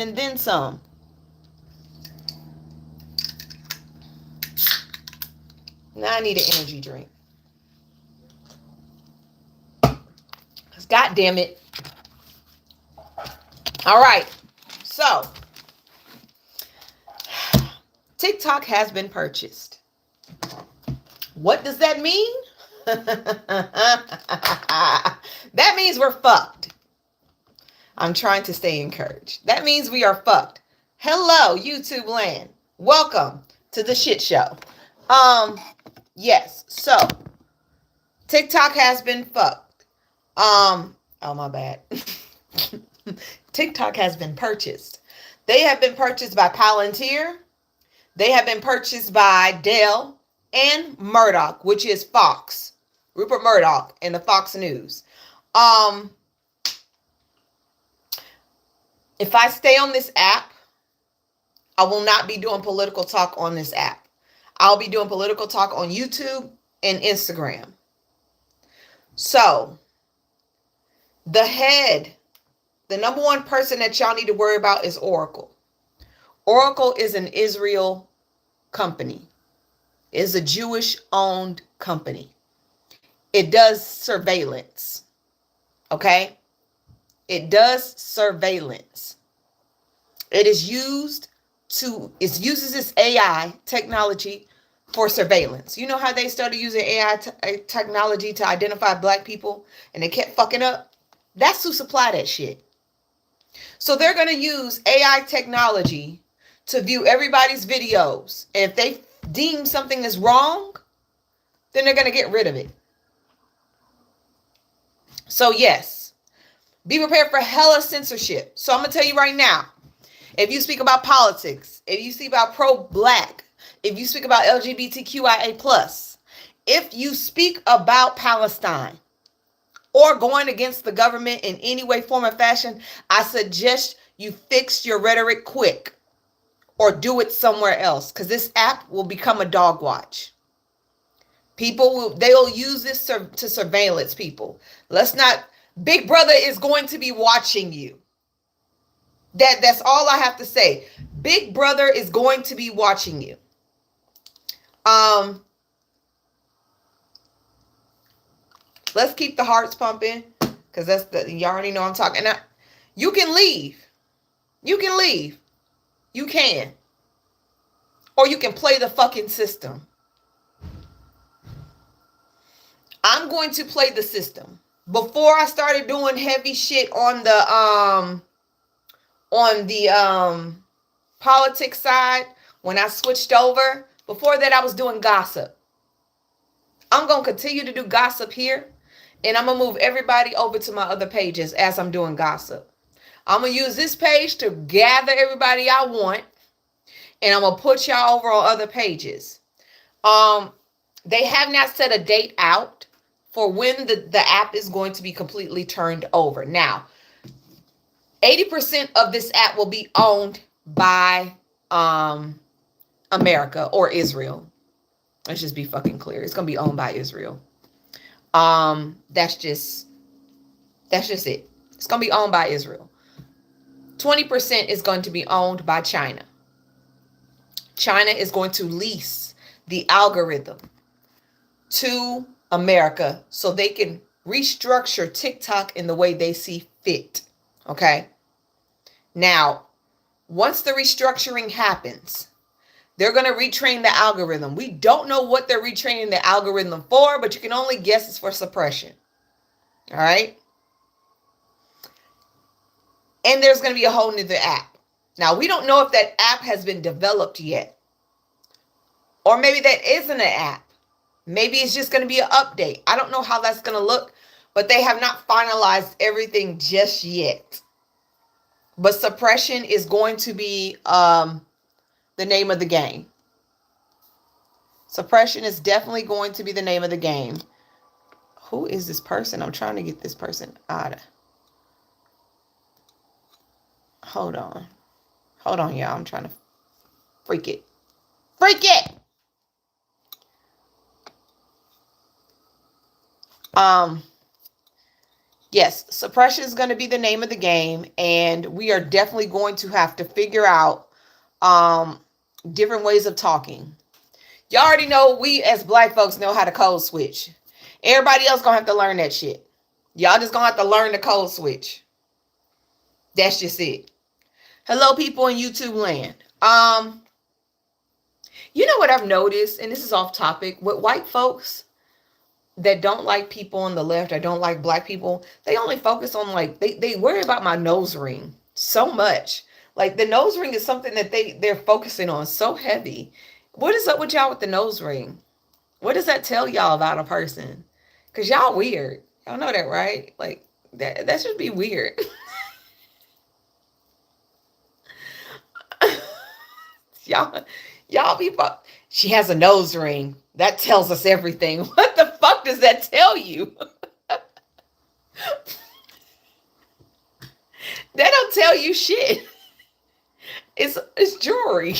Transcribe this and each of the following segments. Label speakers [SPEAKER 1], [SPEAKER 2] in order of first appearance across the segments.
[SPEAKER 1] and then some. Now I need an energy drink. Cause God damn it. All right. So TikTok has been purchased. What does that mean? That means we're fucked. I'm trying to stay encouraged. That means we are fucked. Hello, YouTube land. Welcome to the shit show. Yes. So TikTok has been fucked. Oh my bad. TikTok has been purchased. They have been purchased by Palantir. They have been purchased by Dell and Murdoch, which is Fox. Rupert Murdoch and the Fox News. If I stay on this app, I will not be doing political talk on this app. I'll be doing political talk on YouTube and Instagram. So, the number one person that y'all need to worry about is Oracle. Oracle is an Israel company. It's a Jewish-owned company. It does surveillance. Okay? It does surveillance. It uses this AI technology for surveillance. You know how they started using AI technology to identify black people and they kept fucking up? That's who supplied that shit. So they're going to use AI technology to view everybody's videos. And if they deem something is wrong, then they're going to get rid of it. So yes, be prepared for hella censorship. So I'm going to tell you right now, if you speak about politics, if you speak about pro-black, if you speak about LGBTQIA+, if you speak about Palestine or going against the government in any way, form, or fashion, I suggest you fix your rhetoric quick or do it somewhere else, because this app will become a dog watch. They'll use this to surveillance people. Big Brother is going to be watching you. That's all I have to say. Big Brother is going to be watching you. Let's keep the hearts pumping, because you already know I'm talking. Now, you can leave. You can leave. You can. Or you can play the fucking system. I'm going to play the system. Before I started doing heavy shit on the politics side, when I switched over, before that I was doing gossip. I'm going to continue to do gossip here, and I'm going to move everybody over to my other pages as I'm doing gossip. I'm going to use this page to gather everybody I want, and I'm going to put y'all over on other pages. They have not set a date out for when the app is going to be completely turned over. Now, 80% of this app will be owned by America or Israel. Let's just be fucking clear. It's going to be owned by Israel. That's just it. It's going to be owned by Israel. 20% is going to be owned by China. China is going to lease the algorithm to America so they can restructure TikTok in the way they see fit. Okay? Now, once the restructuring happens, they're going to retrain the algorithm. We don't know what they're retraining the algorithm for, but you can only guess it's for suppression. All right? And there's going to be a whole nother app. Now, we don't know if that app has been developed yet. Or maybe that isn't an app. Maybe it's just going to be an update. I don't know how that's going to look, but they have not finalized everything just yet. But suppression is going to be the name of the game. Suppression is definitely going to be the name of the game. Who is this person? I'm trying to get this person out of. Hold on. Hold on, y'all. I'm trying to freak it. Freak it! Yes, suppression is going to be the name of the game, and we are definitely going to have to figure out um, different ways of talking. Y'all already know we as black folks know how to code switch. Everybody else gonna have to learn that shit. Y'all just gonna have to learn the code switch. That's just it. Hello, people in YouTube land. You know what I've noticed, and this is off topic, with white folks that don't like people on the left or don't like black people, they only focus on like they worry about my nose ring so much. Like the nose ring is something that they're focusing on so heavy. What is up with y'all with the nose ring? What does that tell y'all about a person? Cause y'all weird. Y'all know that, right? Like that should be weird. y'all people. She has a nose ring. That tells us everything. What the fuck does that tell you? That don't tell you shit. It's jewelry.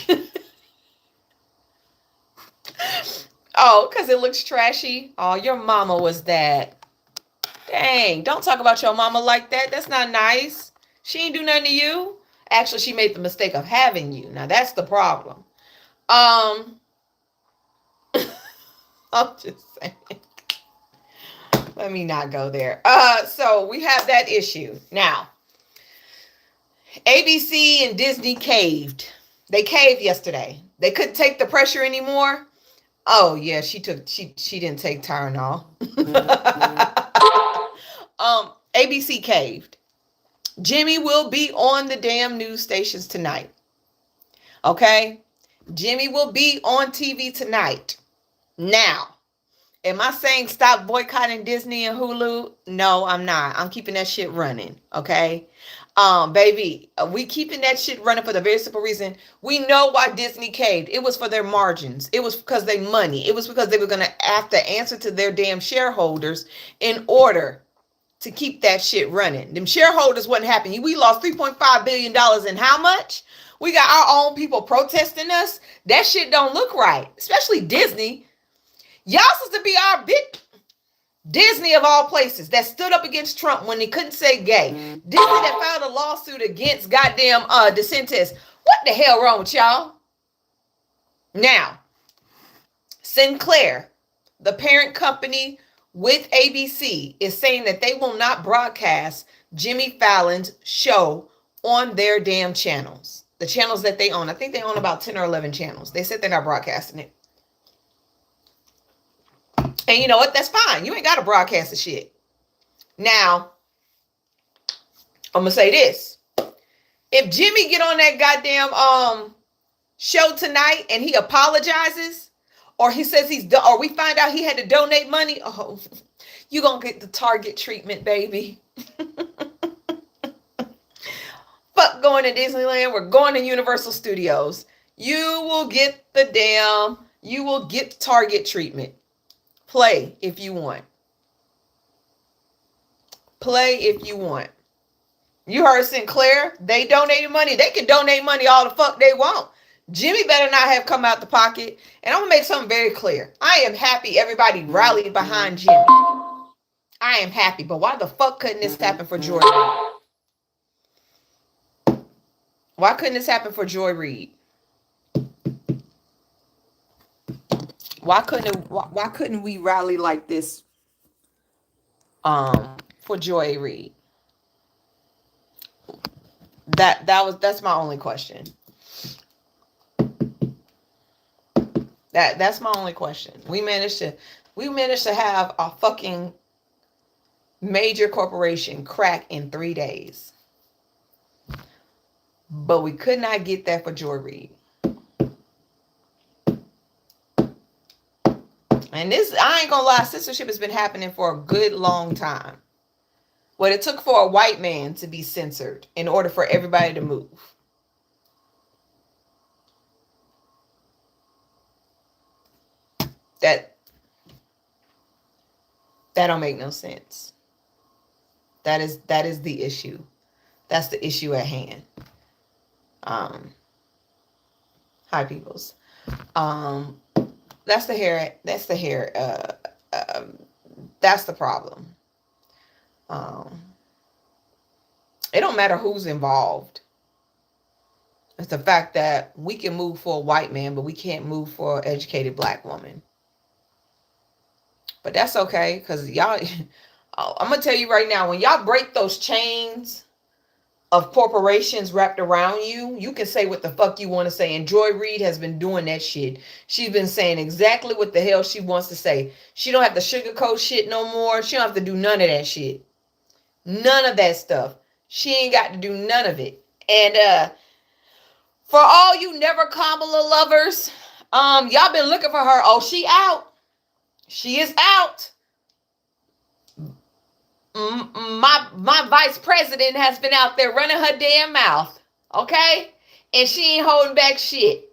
[SPEAKER 1] Oh, because it looks trashy. Oh, your mama was that. Dang, don't talk about your mama like that. That's not nice. She ain't do nothing to you. Actually, she made the mistake of having you. Now that's the problem. I'm just saying. Let me not go there. So we have that issue. Now, ABC and Disney caved. They caved yesterday. They couldn't take the pressure anymore. Oh yeah, she didn't take Tylenol. ABC caved. Jimmy will be on the damn news stations tonight. Okay? Jimmy will be on TV tonight. Now, am I saying stop boycotting Disney and Hulu? No, I'm not. I'm keeping that shit running. Okay? Baby, we keeping that shit running for the very simple reason we know why Disney caved. It was for their margins. It was because they money. It was because they were gonna have to answer to their damn shareholders in order to keep that shit running. Them shareholders wasn't happy. We lost $3.5 billion in how much? We got our own people protesting us. That shit don't look right. Especially Disney. Y'all supposed to be our big Disney of all places that stood up against Trump when he couldn't say gay. Disney that filed a lawsuit against goddamn DeSantis. What the hell wrong with y'all? Now, Sinclair, the parent company with ABC, is saying that they will not broadcast Jimmy Fallon's show on their damn channels. The channels that they own. I think they own about 10 or 11 channels. They said they're not broadcasting it. And you know what? That's fine. You ain't got to broadcast the shit. Now, I'm going to say this. If Jimmy get on that goddamn show tonight and he apologizes, or he says or we find out he had to donate money, oh, you going to get the Target treatment, baby. Fuck going to Disneyland. We're going to Universal Studios. You will get Target treatment. Play if you want. Play if you want. You heard Sinclair? They donated money. They can donate money all the fuck they want. Jimmy better not have come out the pocket. And I'm going to make something very clear. I am happy everybody rallied behind Jimmy. I am happy. But why the fuck couldn't this happen for Joy Reid? Why couldn't this happen for Joy Reid? Why couldn't we rally like this for Joy Reid? That's my only question. That's my only question. We managed to have a fucking major corporation crack in 3 days. But we could not get that for Joy Reid. And this, I ain't gonna lie, censorship has been happening for a good long time. What it took for a white man to be censored in order for everybody to move. That don't make no sense. That is the issue. That's the issue at hand. Hi peoples. That's the hair. That's the problem. Um, it don't matter who's involved. It's the fact that we can move for a white man, but we can't move for an educated black woman. But that's okay, because y'all, I'm going to tell you right now, when y'all break those chains of corporations wrapped around you, you can say what the fuck you want to say. And Joy Reid has been doing that shit. She's been saying exactly what the hell she wants to say. She don't have to sugarcoat shit no more. She don't have to do none of that shit. None of that stuff. She ain't got to do none of it. And for all you Never Kamala lovers, y'all been looking for her. Oh, she out. She is out. My vice president has been out there running her damn mouth, okay? And she ain't holding back shit.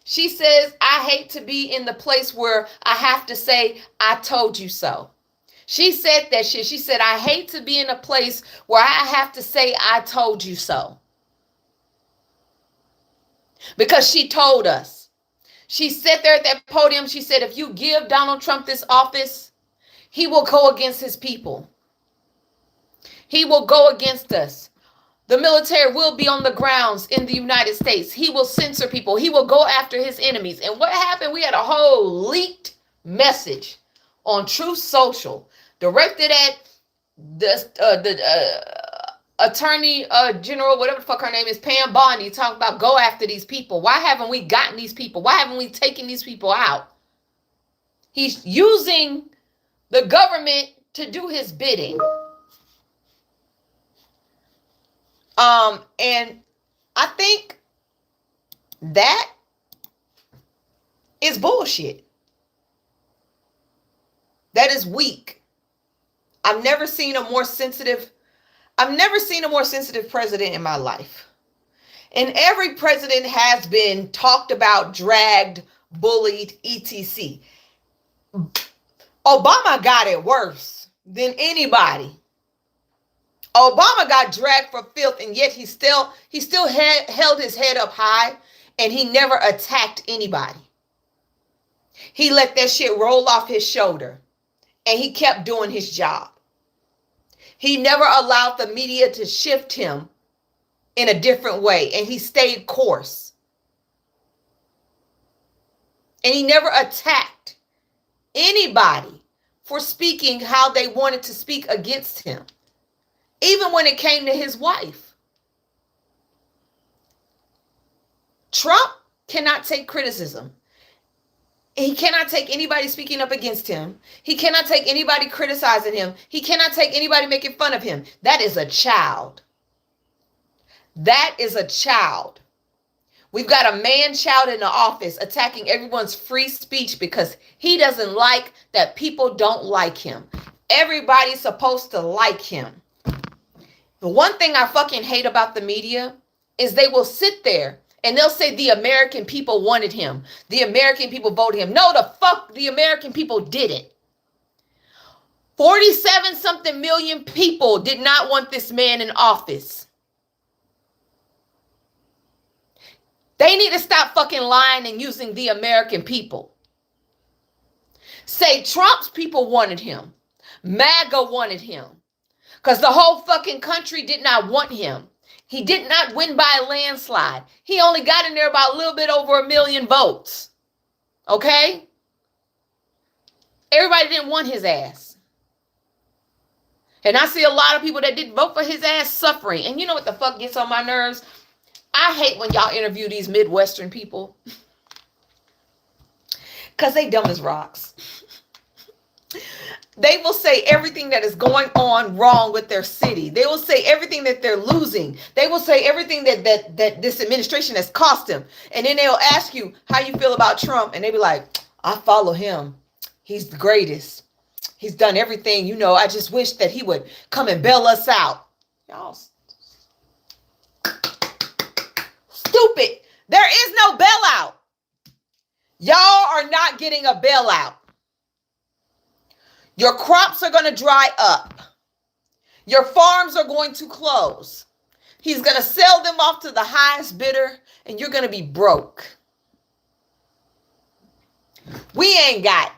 [SPEAKER 1] She says, I hate to be in the place where I have to say, I told you so. She said that shit. She said, I hate to be in a place where I have to say, I told you so. Because she told us. She sat there at that podium. She said, if you give Donald Trump this office, he will go against his people. He will go against us. The military will be on the grounds in the United States. He will censor people. He will go after his enemies. And what happened? We had a whole leaked message on Truth Social directed at the Attorney General, whatever the fuck her name is, Pam Bondi, talking about go after these people. Why haven't we gotten these people? Why haven't we taken these people out? He's using the government to do his bidding. And I think that is bullshit. That is weak. I've never seen a more sensitive president in my life. And every president has been talked about, dragged, bullied, etc. Obama got it worse than anybody. Obama got dragged for filth, and yet he still held his head up high, and he never attacked anybody. He let that shit roll off his shoulder, and he kept doing his job. He never allowed the media to shift him in a different way, and he stayed course. And he never attacked anybody for speaking how they wanted to speak against him. Even when it came to his wife. Trump cannot take criticism. He cannot take anybody speaking up against him. He cannot take anybody criticizing him. He cannot take anybody making fun of him. That is a child. That is a child. We've got a man-child in the office attacking everyone's free speech because he doesn't like that people don't like him. Everybody's supposed to like him. The one thing I fucking hate about the media is they will sit there and they'll say the American people wanted him. The American people voted him. No, the fuck the American people didn't. 47-something million people did not want this man in office. They need to stop fucking lying and using the American people. Say Trump's people wanted him. MAGA wanted him. Because the whole fucking country did not want him. He did not win by a landslide. He only got in there about a little bit over 1 million votes. Okay? Everybody didn't want his ass. And I see a lot of people that didn't vote for his ass suffering. And you know what the fuck gets on my nerves? I hate when y'all interview these Midwestern people. Because they dumb as rocks. They will say everything that is going on wrong with their city. They will say everything that they're losing. They will say everything that this administration has cost them. And then they'll ask you how you feel about Trump. And they'll be like, I follow him. He's the greatest. He's done everything. You know, I just wish that he would come and bail us out. Y'all stupid. There is no bailout. Y'all are not getting a bailout. Your crops are going to dry up. Your farms are going to close. He's going to sell them off to the highest bidder, and you're going to be broke. We ain't got,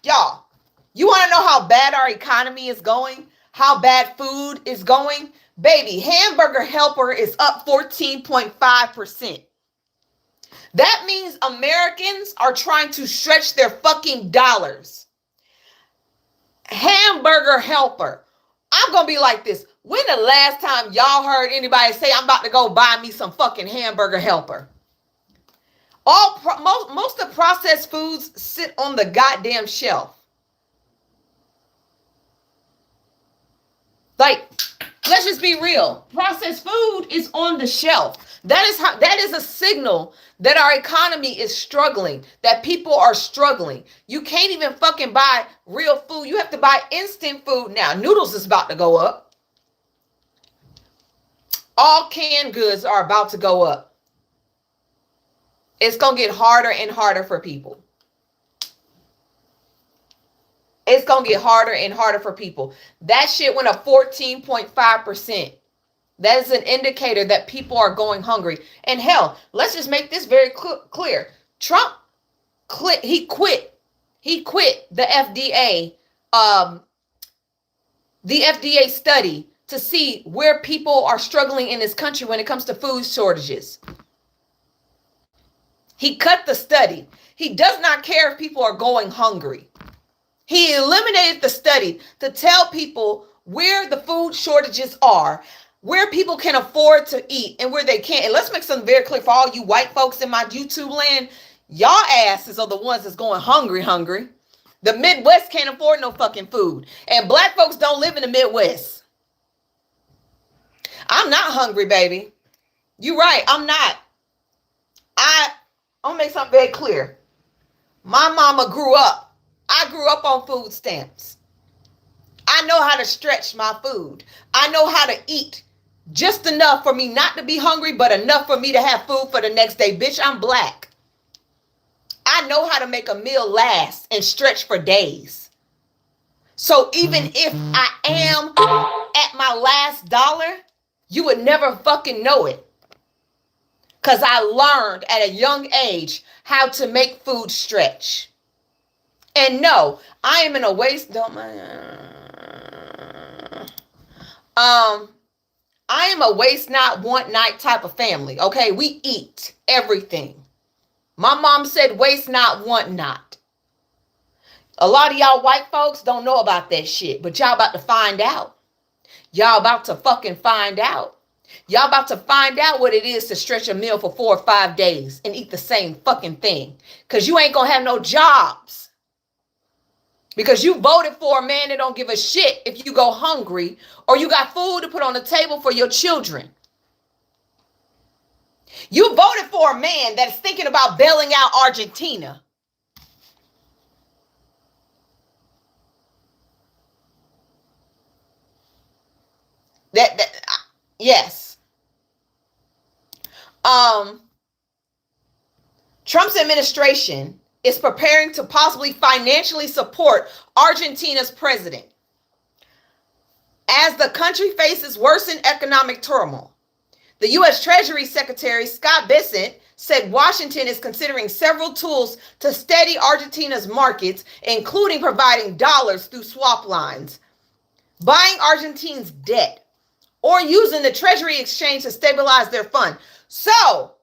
[SPEAKER 1] y'all, you want to know how bad our economy is going? how bad food is going, baby, Hamburger Helper is up 14.5%. That means Americans are trying to stretch their fucking dollars. Hamburger Helper. I'm going to be like this. When the last time y'all heard anybody say, I'm about to go buy me some fucking Hamburger Helper? Most of the processed foods sit on the goddamn shelf. Like, let's just be real. Processed food is on the shelf. That is a signal that our economy is struggling, that people are struggling. You can't even fucking buy real food. You have to buy instant food now. Noodles is about to go up. All canned goods are about to go up. It's going to get harder and harder for people. It's going to get harder and harder for people. That shit went up 14.5%. That is an indicator that people are going hungry. And hell, let's just make this very clear. Trump, he quit the FDA, study to see where people are struggling in this country when it comes to food shortages. He cut the study. He does not care if people are going hungry. He eliminated the study to tell people where the food shortages are, where people can afford to eat and where they can't. And let's make something very clear for all you white folks in my YouTube land. Y'all asses are the ones that's going hungry. The Midwest can't afford no fucking food. And black folks don't live in the Midwest. I'm not hungry, baby. You're right. I'm not. I'll make something very clear. My mama grew up. I grew up on food stamps. I know how to stretch my food. I know how to eat just enough for me not to be hungry, but enough for me to have food for the next day. Bitch, I'm black. I know how to make a meal last and stretch for days. So even if I am at my last dollar, you would never fucking know it. Because I learned at a young age how to make food stretch. And no, I am in a waste. I am a waste not, want not type of family. Okay, we eat everything. My mom said waste not, want not. A lot of y'all white folks don't know about that shit, but y'all about to find out. Y'all about to fucking find out. Y'all about to find out what it is to stretch a meal for 4 or 5 days and eat the same fucking thing. Because you ain't going to have no jobs. Because you voted for a man that don't give a shit if you go hungry or you got food to put on the table for your children. You voted for a man that's thinking about bailing out Argentina. Yes. Trump's administration is preparing to possibly financially support Argentina's president as the country faces worsened economic turmoil. The U.S. Treasury Secretary Scott Bessent said Washington is considering several tools to steady Argentina's markets, including providing dollars through swap lines, buying Argentina's debt, or using the Treasury exchange to stabilize their fund. So,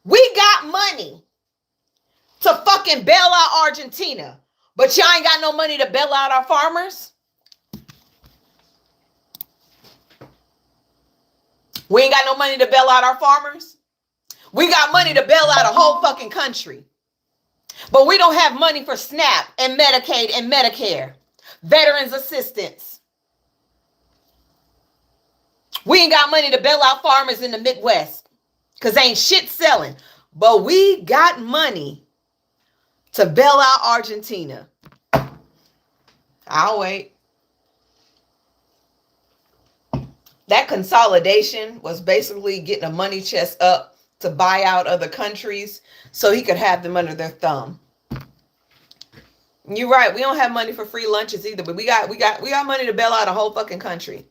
[SPEAKER 1] we got money to fucking bail out Argentina, but y'all ain't got no money to bail out our farmers? We ain't got no money to bail out our farmers? We got money to bail out a whole fucking country. But we don't have money for SNAP and Medicaid and Medicare, veterans assistance. We ain't got money to bail out farmers in the Midwest because ain't shit selling. But we got money to bail out Argentina. I'll wait. That consolidation was basically getting a money chest up to buy out other countries so he could have them under their thumb. You're right. We don't have money for free lunches either, but we got money to bail out a whole fucking country.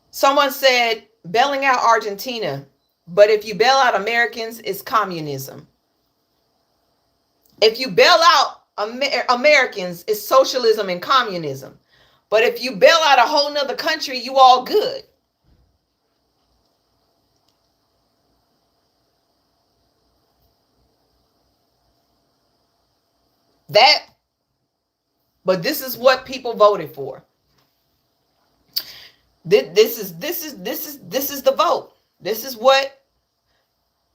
[SPEAKER 1] Someone said bailing out Argentina, but if you bail out Americans, it's communism. If you bail out Americans is socialism and communism. But if you bail out a whole nother country, you all good. That, but this is what people voted for. This is the vote. This is what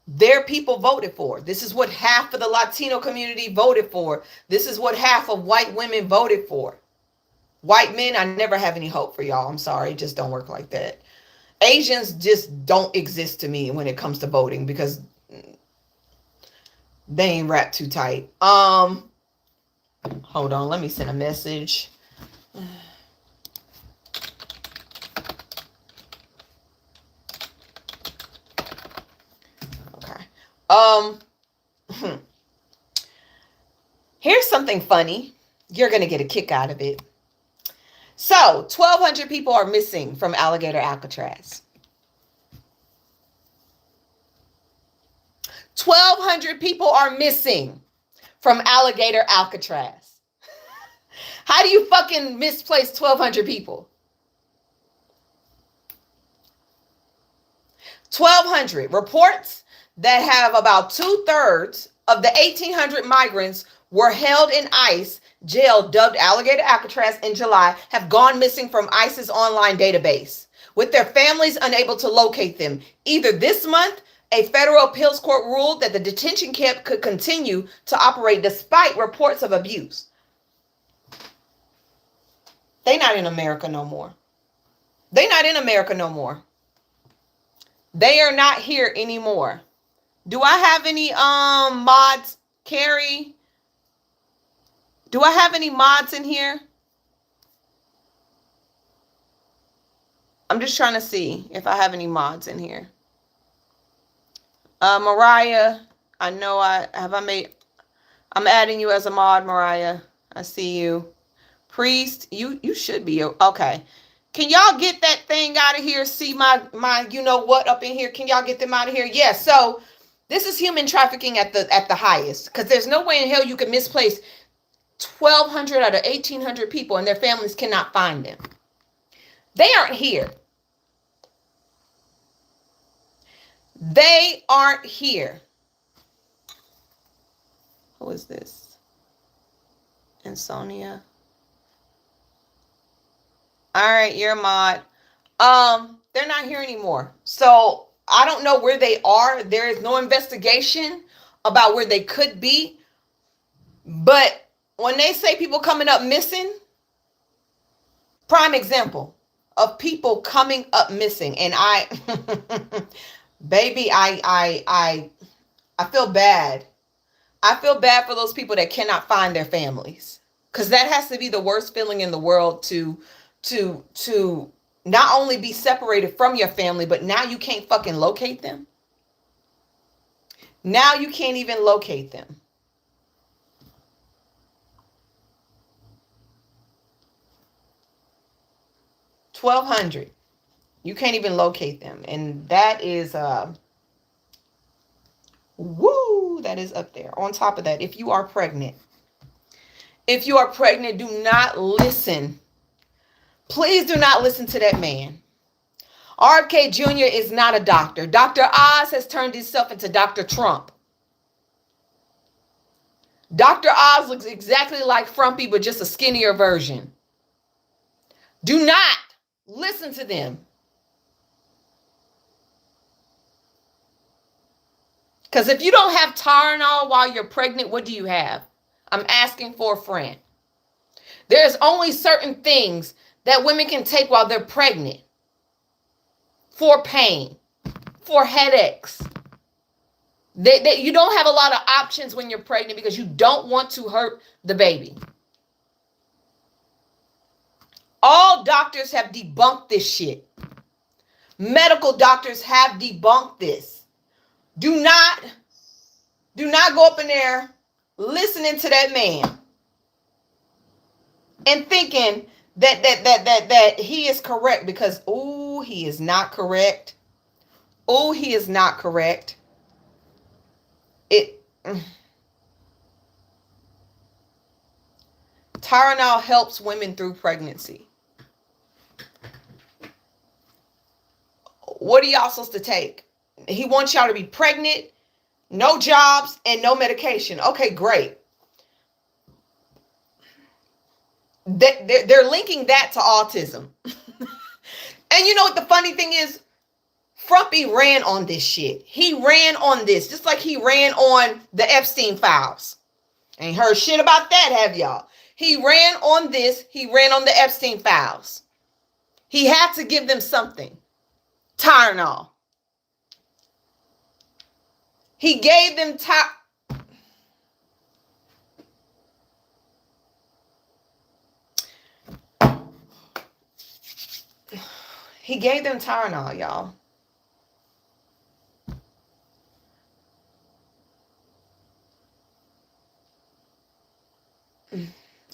[SPEAKER 1] their people voted for. This is what half of the Latino community voted for. This is what half of white women voted for. White men, I never have any hope for y'all. I'm sorry. It just don't work like that. Asians just don't exist to me when it comes to voting because they ain't wrapped too tight. Hold on. Let me send a message. Here's something funny. You're going to get a kick out of it. So, 1,200 people are missing from Alligator Alcatraz. 1,200 people are missing from Alligator Alcatraz. How do you fucking misplace 1,200 people? 1,200 reports that have about 2/3 of the 1,800 migrants were held in ICE jail dubbed Alligator Alcatraz in July have gone missing from ICE's online database, with their families unable to locate them. Either this month, a federal appeals court ruled that the detention camp could continue to operate despite reports of abuse. They not in America no more. They not in America no more. They are not here anymore. Do I have any mods, Carrie? Do I have any mods in here? I'm just trying to see if I have any mods in here. Mariah, I know I'm adding you as a mod, Mariah. I see you. Priest, you should be okay. Can y'all get that thing out of here? See my you know what up in here? Can y'all get them out of here? Yes. So this is human trafficking at the highest, because there's no way in hell you could misplace 1,200 out of 1,800 people and their families cannot find them. They aren't here. They aren't here. Who is this? Insonia. All right, you're a mod. They're not here anymore. So I don't know where they are. There is no investigation about where they could be. But when they say people coming up missing, prime example of people coming up missing. And baby, I feel bad. I feel bad for those people that cannot find their families, because that has to be the worst feeling in the world to not only be separated from your family, but now you can't fucking locate them. Now you can't even locate them. $1,200. You can't even locate them. And that is woo, that is up there. On top of that, if you are pregnant, do not listen. Please do not listen to that man. RFK Jr. is not a doctor. Dr. Oz has turned himself into Dr. Trump. Dr. Oz looks exactly like Frumpy, but just a skinnier version. Do not listen to them. Because if you don't have Tylenol while you're pregnant, what do you have? I'm asking for a friend. There's only certain things that women can take while they're pregnant. For pain, for headaches. You don't have a lot of options when you're pregnant because you don't want to hurt the baby. All doctors have debunked this shit. Medical doctors have debunked this. Do not go up in there listening to that man and thinking that he is correct, because he is not correct. He is not correct. Tylenol helps women through pregnancy. What are y'all supposed to take? He wants y'all to be pregnant, no jobs, and no medication. Okay, great. They're linking that to autism. And you know what the funny thing is? Frumpy ran on this shit. He ran on this, just like he ran on the Epstein files. Ain't heard shit about that, have y'all? He ran on this. He ran on the Epstein files. He had to give them something. Tylenol. He gave them He gave them Tylenol, y'all.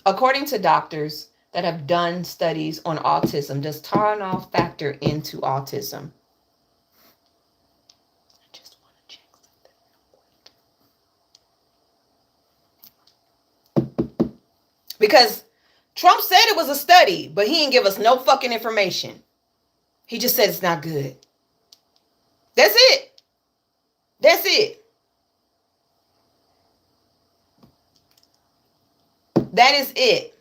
[SPEAKER 1] According to doctors that have done studies on autism, does Tylenol factor into autism? I just want to check something. Because Trump said it was a study, but he didn't give us no fucking information. He just said it's not good. That's it. That's it. That is it.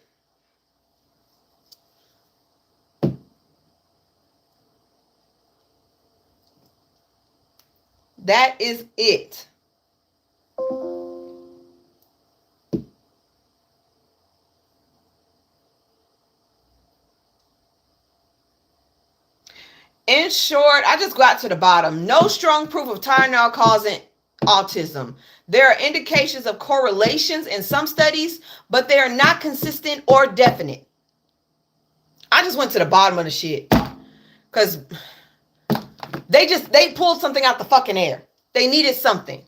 [SPEAKER 1] That is it. In short, I just got to the bottom. No strong proof of Tylenol causing autism. There are indications of correlations in some studies, but they are not consistent or definite. I just went to the bottom of the shit. Because they pulled something out the fucking air. They needed something.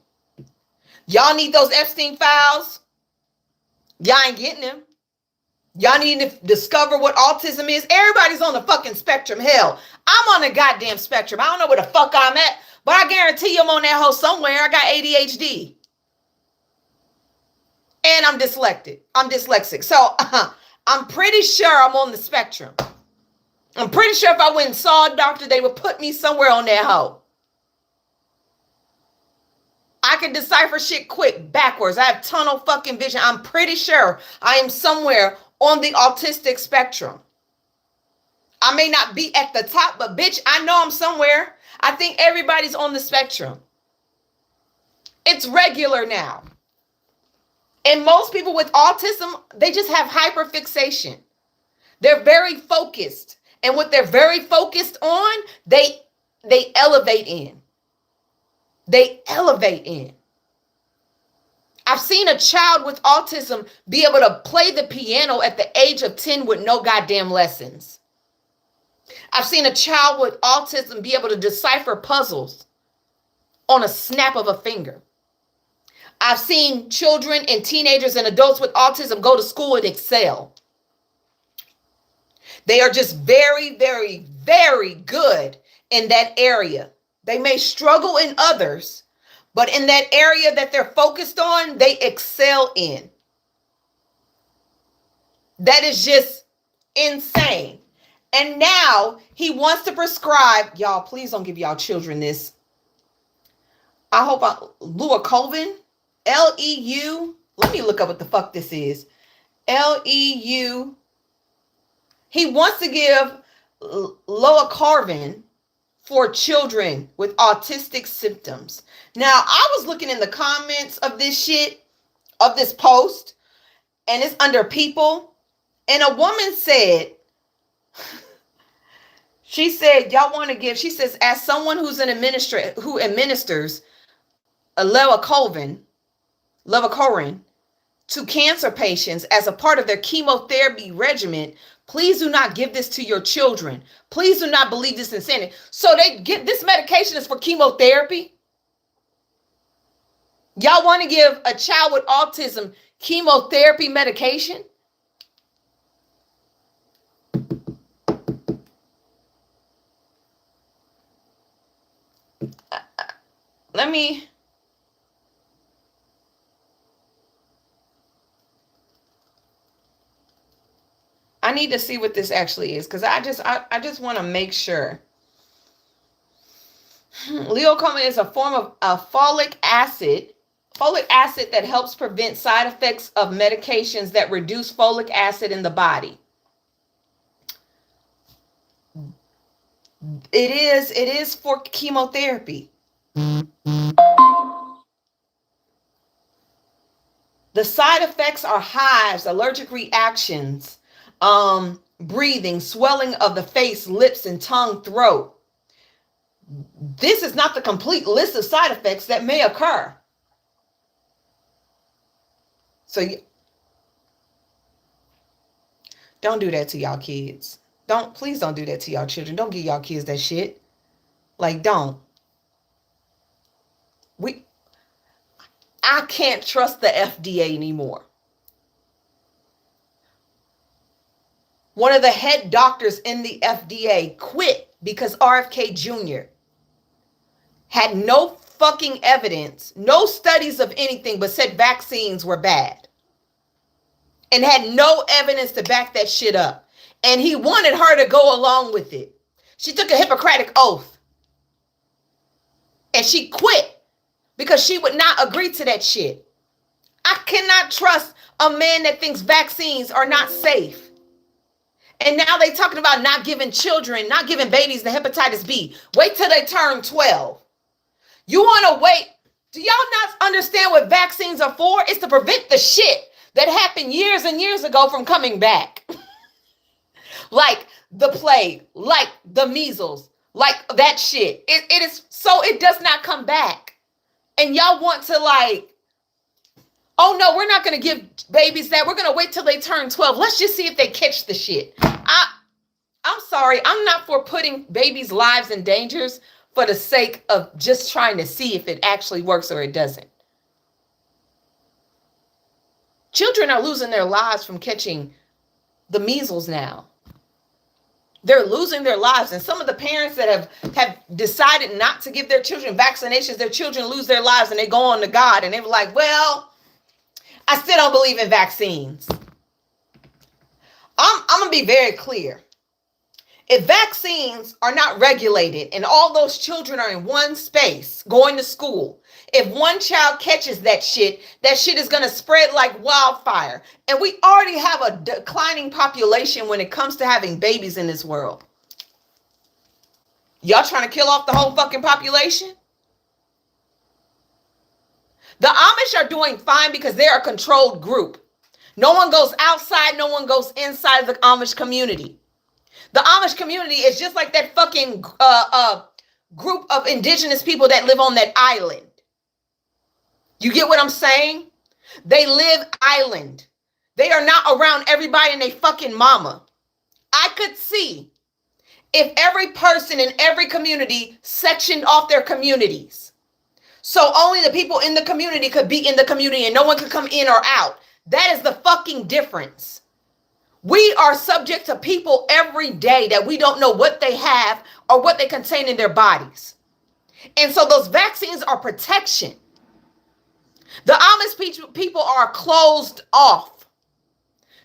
[SPEAKER 1] Y'all need those Epstein files? Y'all ain't getting them. Y'all need to discover what autism is. Everybody's on the fucking spectrum. Hell, I'm on the goddamn spectrum. I don't know where the fuck I'm at, but I guarantee you I'm on that hoe somewhere. I got ADHD. And I'm dyslexic. So I'm pretty sure I'm on the spectrum. I'm pretty sure if I went and saw a doctor, they would put me somewhere on that hoe. I can decipher shit quick, backwards. I have tunnel fucking vision. I'm pretty sure I am somewhere on the autistic spectrum. I may not be at the top, but bitch, I know I'm somewhere. I think everybody's on the spectrum. It's regular now. And most people with autism, they just have hyperfixation. They're very focused. And what they're very focused on, they elevate in. They elevate in. I've seen a child with autism be able to play the piano at the age of 10 with no goddamn lessons. I've seen a child with autism be able to decipher puzzles on a snap of a finger. I've seen children and teenagers and adults with autism go to school and excel. They are just very, very, very good in that area. They may struggle in others, but in that area that they're focused on, they excel in. That is just insane. And now he wants to prescribe, y'all, please don't give y'all children this. I hope Leukoven, L-E-U, let me look up what the fuck this is. L-E-U. He wants to give Leukoven for children with autistic symptoms. Now, I was looking in the comments of this shit, of this post, and it's under people. And a woman said, she said, y'all want to give, she says, as someone who's an administrator, who administers a Leukoven to cancer patients as a part of their chemotherapy regimen, please do not give this to your children. Please do not believe this insanity. So they get this medication is for chemotherapy. Y'all want to give a child with autism chemotherapy medication? Let me. need to see what this actually is, because I just want to make sure. Leocoma is a form of folic acid that helps prevent side effects of medications that reduce folic acid in the body. It is for chemotherapy. The side effects are hives, allergic reactions, breathing, swelling of the face, lips, and tongue, throat. This is not the complete list of side effects that may occur. So don't do that to y'all kids. Please don't do that to y'all children. Don't give y'all kids that shit. Like, don't. I can't trust the FDA anymore. One of the head doctors in the FDA quit because RFK Jr. had no fucking evidence, no studies of anything, but said vaccines were bad. And had no evidence to back that shit up. And he wanted her to go along with it. She took a Hippocratic oath. And she quit because she would not agree to that shit. I cannot trust a man that thinks vaccines are not safe. And now they talking about not giving babies the hepatitis B. Wait till they turn 12. You want to wait? Do y'all not understand what vaccines are for? It's to prevent the shit that happened years and years ago from coming back. Like the plague, like the measles, like that shit. It is so it does not come back. And y'all want to like, oh no, we're not going to give babies that. We're going to wait till they turn 12. Let's just see if they catch the shit. I'm sorry. I'm not for putting babies' lives in dangers for the sake of just trying to see if it actually works or it doesn't. Children are losing their lives from catching the measles now. They're losing their lives. And some of the parents that have decided not to give their children vaccinations, their children lose their lives and they go on to God. And they were like, well, I still don't believe in vaccines. I'm going to be very clear. If vaccines are not regulated and all those children are in one space going to school, if one child catches that shit is going to spread like wildfire. And we already have a declining population when it comes to having babies in this world. Y'all trying to kill off the whole fucking population? The Amish are doing fine because they're a controlled group. No one goes outside. No one goes inside the Amish community. The Amish community is just like that fucking group of indigenous people that live on that island. You get what I'm saying? They live island. They are not around everybody and they fucking mama. I could see if every person in every community sectioned off their communities. So only the people in the community could be in the community and no one could come in or out. That is the fucking difference. We are subject to people every day that we don't know what they have or what they contain in their bodies. And so those vaccines are protection. The Amish people are closed off.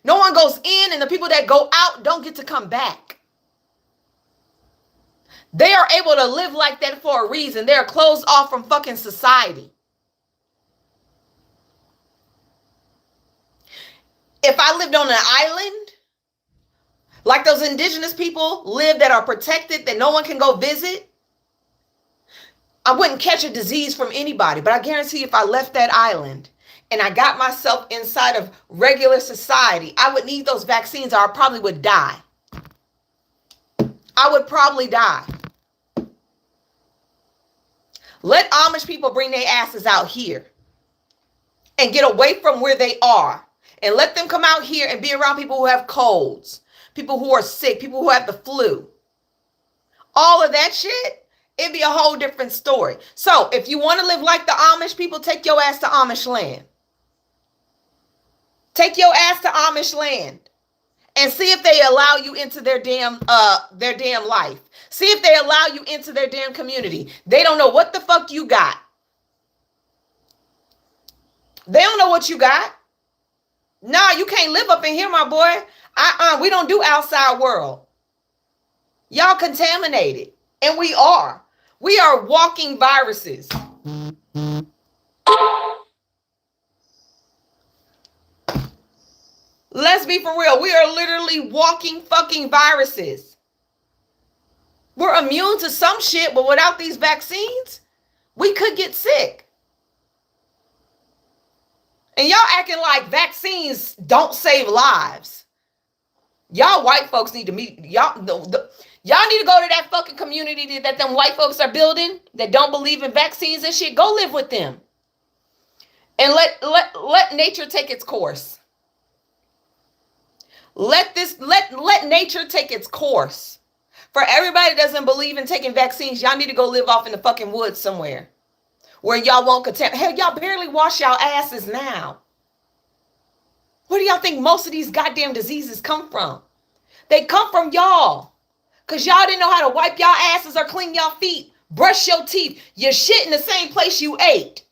[SPEAKER 1] No one goes in and the people that go out don't get to come back. They are able to live like that for a reason. They're closed off from fucking society. If I lived on an island, like those indigenous people live that are protected, that no one can go visit, I wouldn't catch a disease from anybody. But I guarantee if I left that island and I got myself inside of regular society, I would need those vaccines or I probably would die. I would probably die. Let Amish people bring their asses out here and get away from where they are. And let them come out here and be around people who have colds, people who are sick, people who have the flu. All of that shit, it'd be a whole different story. So if you want to live like the Amish people, take your ass to Amish land. Take your ass to Amish land and see if they allow you into their damn life. See if they allow you into their damn community. They don't know what the fuck you got. They don't know what you got. Nah, you can't live up in here, my boy. We don't do outside world. Y'all contaminated. And we are. We are walking viruses. Let's be for real. We are literally walking fucking viruses. We're immune to some shit, but without these vaccines, we could get sick. And y'all acting like vaccines don't save lives. Y'all white folks need to meet. Y'all need to go to that fucking community that them white folks are building that don't believe in vaccines and shit. Go live with them. And let nature take its course. Let nature take its course. For everybody that doesn't believe in taking vaccines, y'all need to go live off in the fucking woods somewhere where y'all won't contaminate. Hell, y'all barely wash y'all asses now. Where do y'all think most of these goddamn diseases come from? They come from y'all. Because y'all didn't know how to wipe y'all asses or clean y'all feet, brush your teeth. You shit in the same place you ate.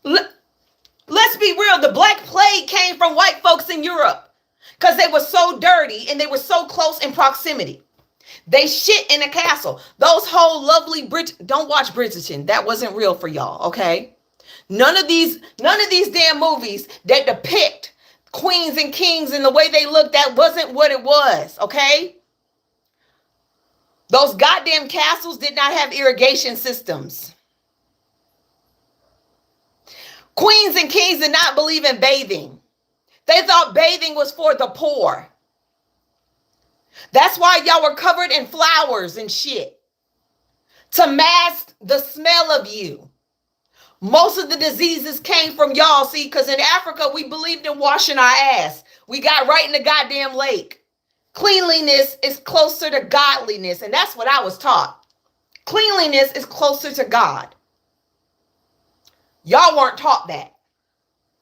[SPEAKER 1] Let's be real. The Black Plague came from white folks in Europe because they were so dirty and they were so close in proximity. They shit in a castle. Those whole lovely don't watch Bridgerton. That wasn't real for y'all, okay? None of these damn movies that depict queens and kings and the way they look, that wasn't what it was, okay? Those goddamn castles did not have irrigation systems. Queens and kings did not believe in bathing. They thought bathing was for the poor. That's why y'all were covered in flowers and shit. To mask the smell of you. Most of the diseases came from y'all, see, because in Africa, we believed in washing our ass. We got right in the goddamn lake. Cleanliness is closer to godliness, and that's what I was taught. Cleanliness is closer to God. Y'all weren't taught that.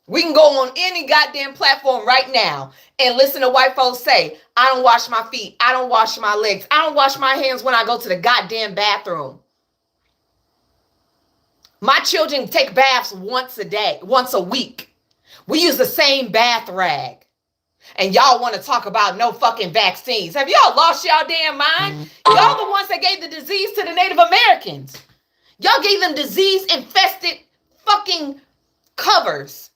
[SPEAKER 1] We can go on any goddamn platform right now and listen to white folks say, I don't wash my feet. I don't wash my legs. I don't wash my hands when I go to the goddamn bathroom. My children take baths once a week. We use the same bath rag. And y'all want to talk about no fucking vaccines. Have y'all lost y'all damn mind? Y'all the ones that gave the disease to the Native Americans. Y'all gave them disease-infested fucking covers.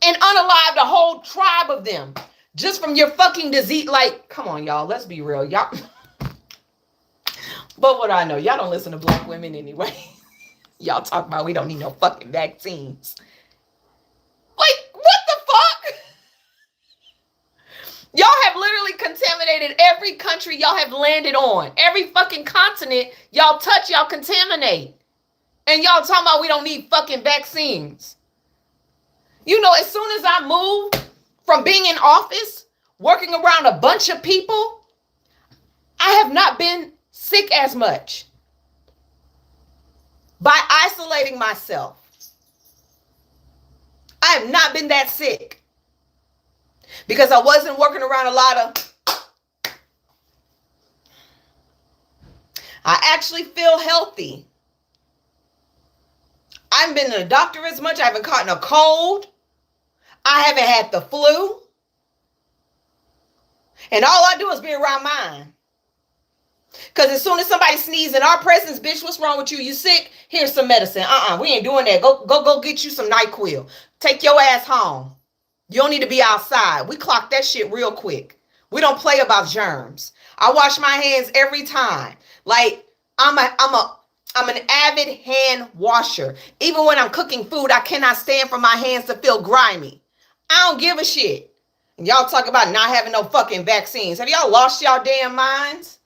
[SPEAKER 1] And unalived a whole tribe of them. Just from your fucking disease. Like, come on, y'all. Let's be real. Y'all. But what I know, y'all don't listen to black women anyway. Y'all talk about we don't need no fucking vaccines. Like, what the fuck? Y'all have literally contaminated every country y'all have landed on. Every fucking continent y'all touch, y'all contaminate. And y'all talking about we don't need fucking vaccines. You know, as soon as I moved from being in office, working around a bunch of people, I have not been sick as much by isolating myself. I have not been that sick because I wasn't working around a lot of. I actually feel healthy. I haven't been to the doctor as much. I haven't caught a cold. I haven't had the flu. And all I do is be around mine. Because as soon as somebody sneezes in our presence, bitch, what's wrong with you? You sick? Here's some medicine. We ain't doing that. Go get you some NyQuil. Take your ass home. You don't need to be outside. We clock that shit real quick. We don't play about germs. I wash my hands every time. Like, I'm an avid hand washer. Even when I'm cooking food, I cannot stand for my hands to feel grimy. I don't give a shit. And y'all talk about not having no fucking vaccines. Have y'all lost y'all damn minds?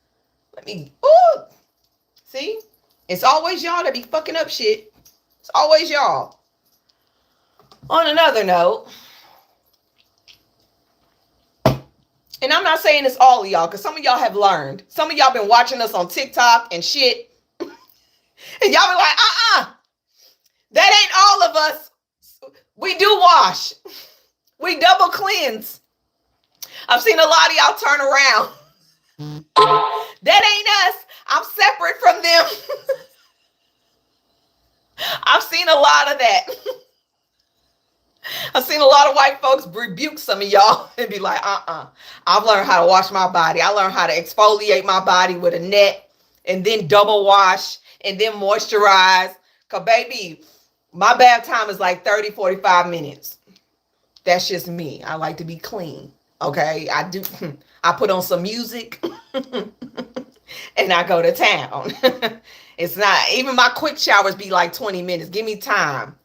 [SPEAKER 1] See? It's always y'all that be fucking up shit. It's always y'all. On another note, and I'm not saying it's all of y'all, because some of y'all have learned. Some of y'all been watching us on TikTok and shit. And y'all be like, that ain't all of us. We do wash. We double cleanse. I've seen a lot of y'all turn around. That ain't us. I'm separate from them. I've seen a lot of that. seen a lot of white folks rebuke some of y'all and be like, I've learned how to wash my body. I learned how to exfoliate my body with a net and then double wash and then moisturize. Because, baby, my bath time is like 30, 45 minutes. That's just me. I like to be clean. Okay? I do. I put on some music and I go to town. It's not, even my quick showers be like 20 minutes. Give me time.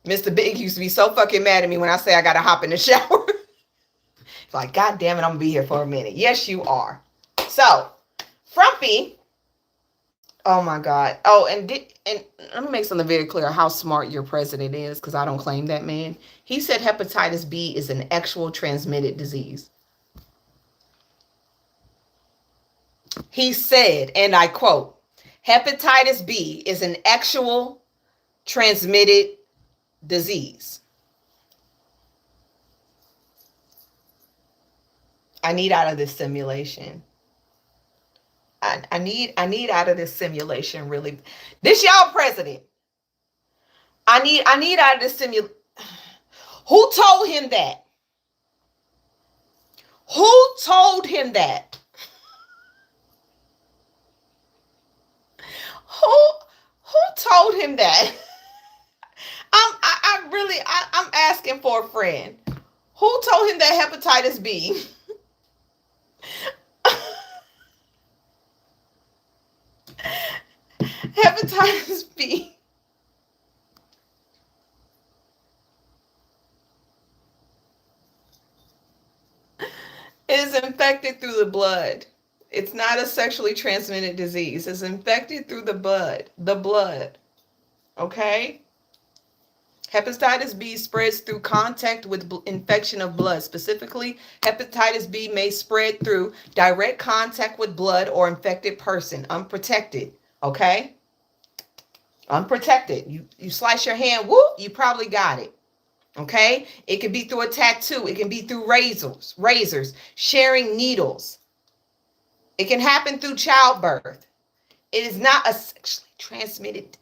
[SPEAKER 1] Mr. Big used to be so fucking mad at me when I say I got to hop in the shower. It's like, God damn it, I'm going to be here for a minute. Yes, you are. So, Frumpy. Oh, my God. Oh, and let me make something very clear how smart your president is, because I don't claim that man. He said hepatitis B is an actual transmitted disease. He said, and I quote, hepatitis B is an actual transmitted disease. I need out of this simulation. I need out of this simulation, really. This y'all president. I need out of this simulation. Who told him that? Who told him that? Who told him that? I'm asking for a friend. Who told him that hepatitis B? Hepatitis B is infected through the blood. It's not a sexually transmitted disease. It's infected through the blood. The blood. Okay? Hepatitis B spreads through contact with infection of blood. Specifically, hepatitis B may spread through direct contact with blood or infected person, unprotected. Okay? Unprotected. You slice your hand, whoop, you probably got it. Okay? It can be through a tattoo. It can be through razors, sharing needles. It can happen through childbirth. It is not a sexually transmitted.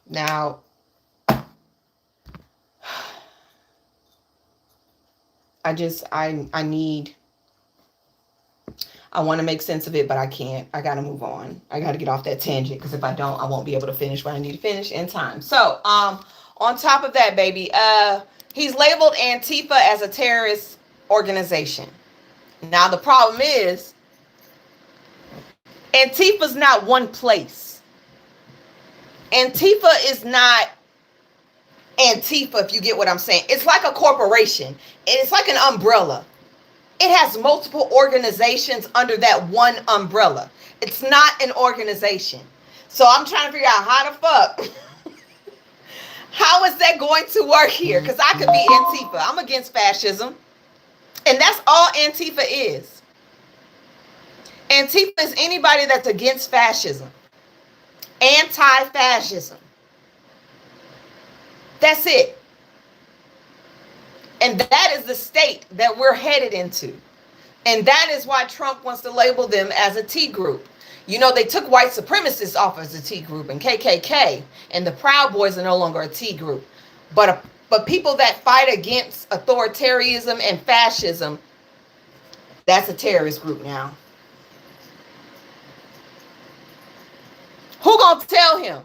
[SPEAKER 1] Now, I want to make sense of it, but I can't. I got to move on. I got to get off that tangent, because if I don't, I won't be able to finish what I need to finish in time. So, on top of that, baby, he's labeled Antifa as a terrorist organization. Now, the problem is, Antifa's not one place. Antifa is not Antifa, if you get what I'm saying. It's like a corporation. It's like an umbrella. It has multiple organizations under that one umbrella. It's not an organization. So I'm trying to figure out how the fuck, how is that going to work here? Because I could be Antifa. I'm against fascism. And that's all Antifa is. Antifa is anybody that's against fascism. Anti-fascism. That's it. And that is the state that we're headed into. And that is why Trump wants to label them as a T group. You know, they took white supremacists off as a T group, and KKK and the Proud Boys are no longer a T group. But people that fight against authoritarianism and fascism, that's a terrorist group now. Who gonna tell him?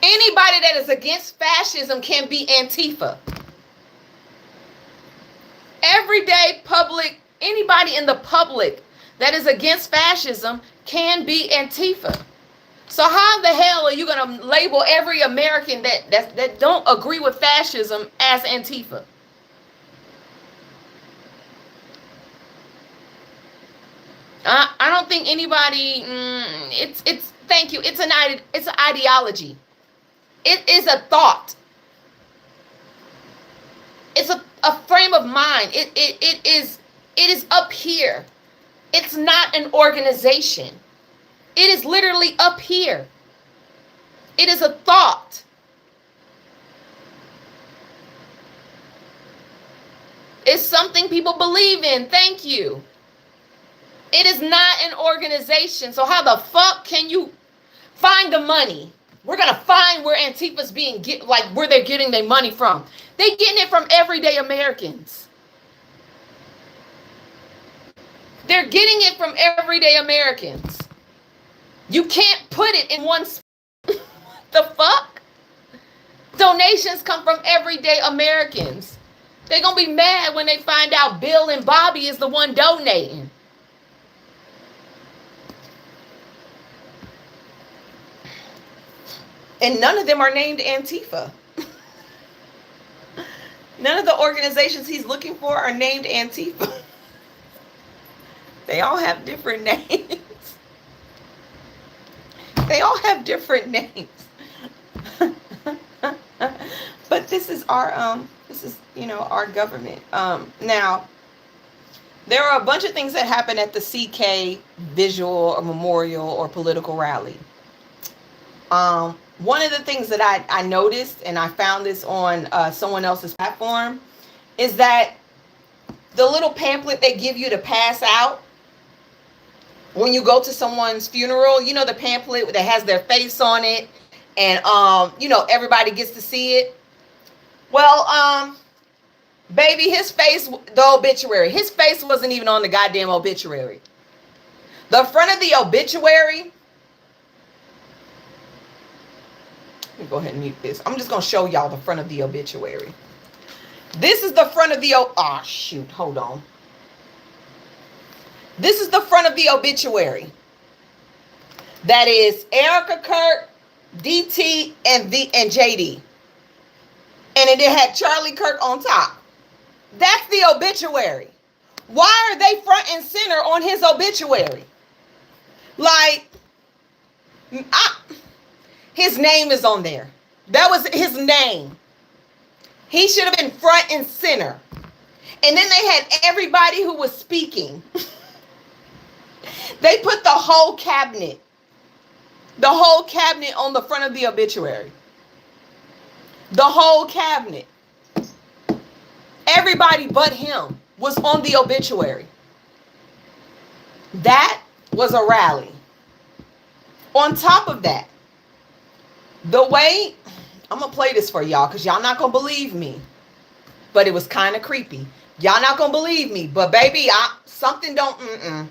[SPEAKER 1] Anybody that is against fascism can be Antifa. Everyday public, anybody in the public that is against fascism can be Antifa. So how the hell are you going to label every American that don't agree with fascism as Antifa? I don't think anybody. Thank you. It's an ideology. It is a thought. It's a frame of mind. It is up here. It's not an organization. It is literally up here. It is a thought. It's something people believe in. Thank you. It is not an organization. So how the fuck can you find the money? We're going to find where Antifa's where they're getting their money from. They're getting it from everyday Americans. They're getting it from everyday Americans. You can't put it in one spot. The fuck? Donations come from everyday Americans. They're going to be mad when they find out Bill and Bobby is the one donating. And none of them are named Antifa. None of the organizations he's looking for are named Antifa. They all have different names. They all have different names. But this is our our government. Now, there are a bunch of things that happen at the CK visual or memorial or political rally. One of the things that I noticed, and I found this on someone else's platform, is that the little pamphlet they give you to pass out when you go to someone's funeral, you know, the pamphlet that has their face on it, and everybody gets to see it. Well, baby, his face, the obituary, his face wasn't even on the goddamn obituary. The front of the obituary, let me go ahead and mute this. I'm just going to show y'all the front of the obituary. This is the front of the, oh shoot, hold on. This is the front of the obituary. That is Erica Kirk, DT, and JD. And it had Charlie Kirk on top. That's the obituary. Why are they front and center on his obituary? Like, his name is on there. That was his name. He should have been front and center. And then they had everybody who was speaking. They put the whole cabinet on the front of the obituary. The whole cabinet. Everybody but him was on the obituary. That was a rally. On top of that, the way, I'm going to play this for y'all because y'all not going to believe me. But it was kind of creepy. Y'all not going to believe me. But baby, something don't,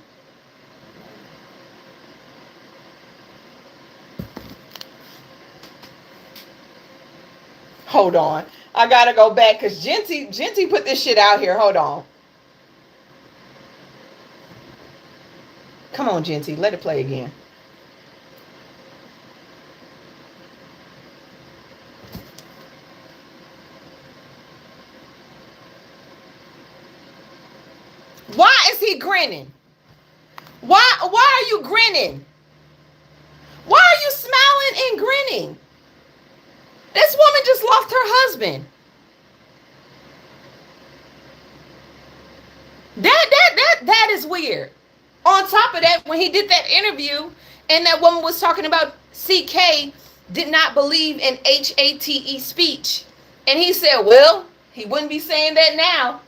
[SPEAKER 1] Hold on. I got to go back because Genty put this shit out here. Hold on. Come on, Genty. Let it play again. Why is he grinning? Why are you grinning? Why are you smiling and grinning? This woman just lost her husband. That is weird. On top of that, when he did that interview and that woman was talking about CK did not believe in HATE speech. And he said, well, he wouldn't be saying that now.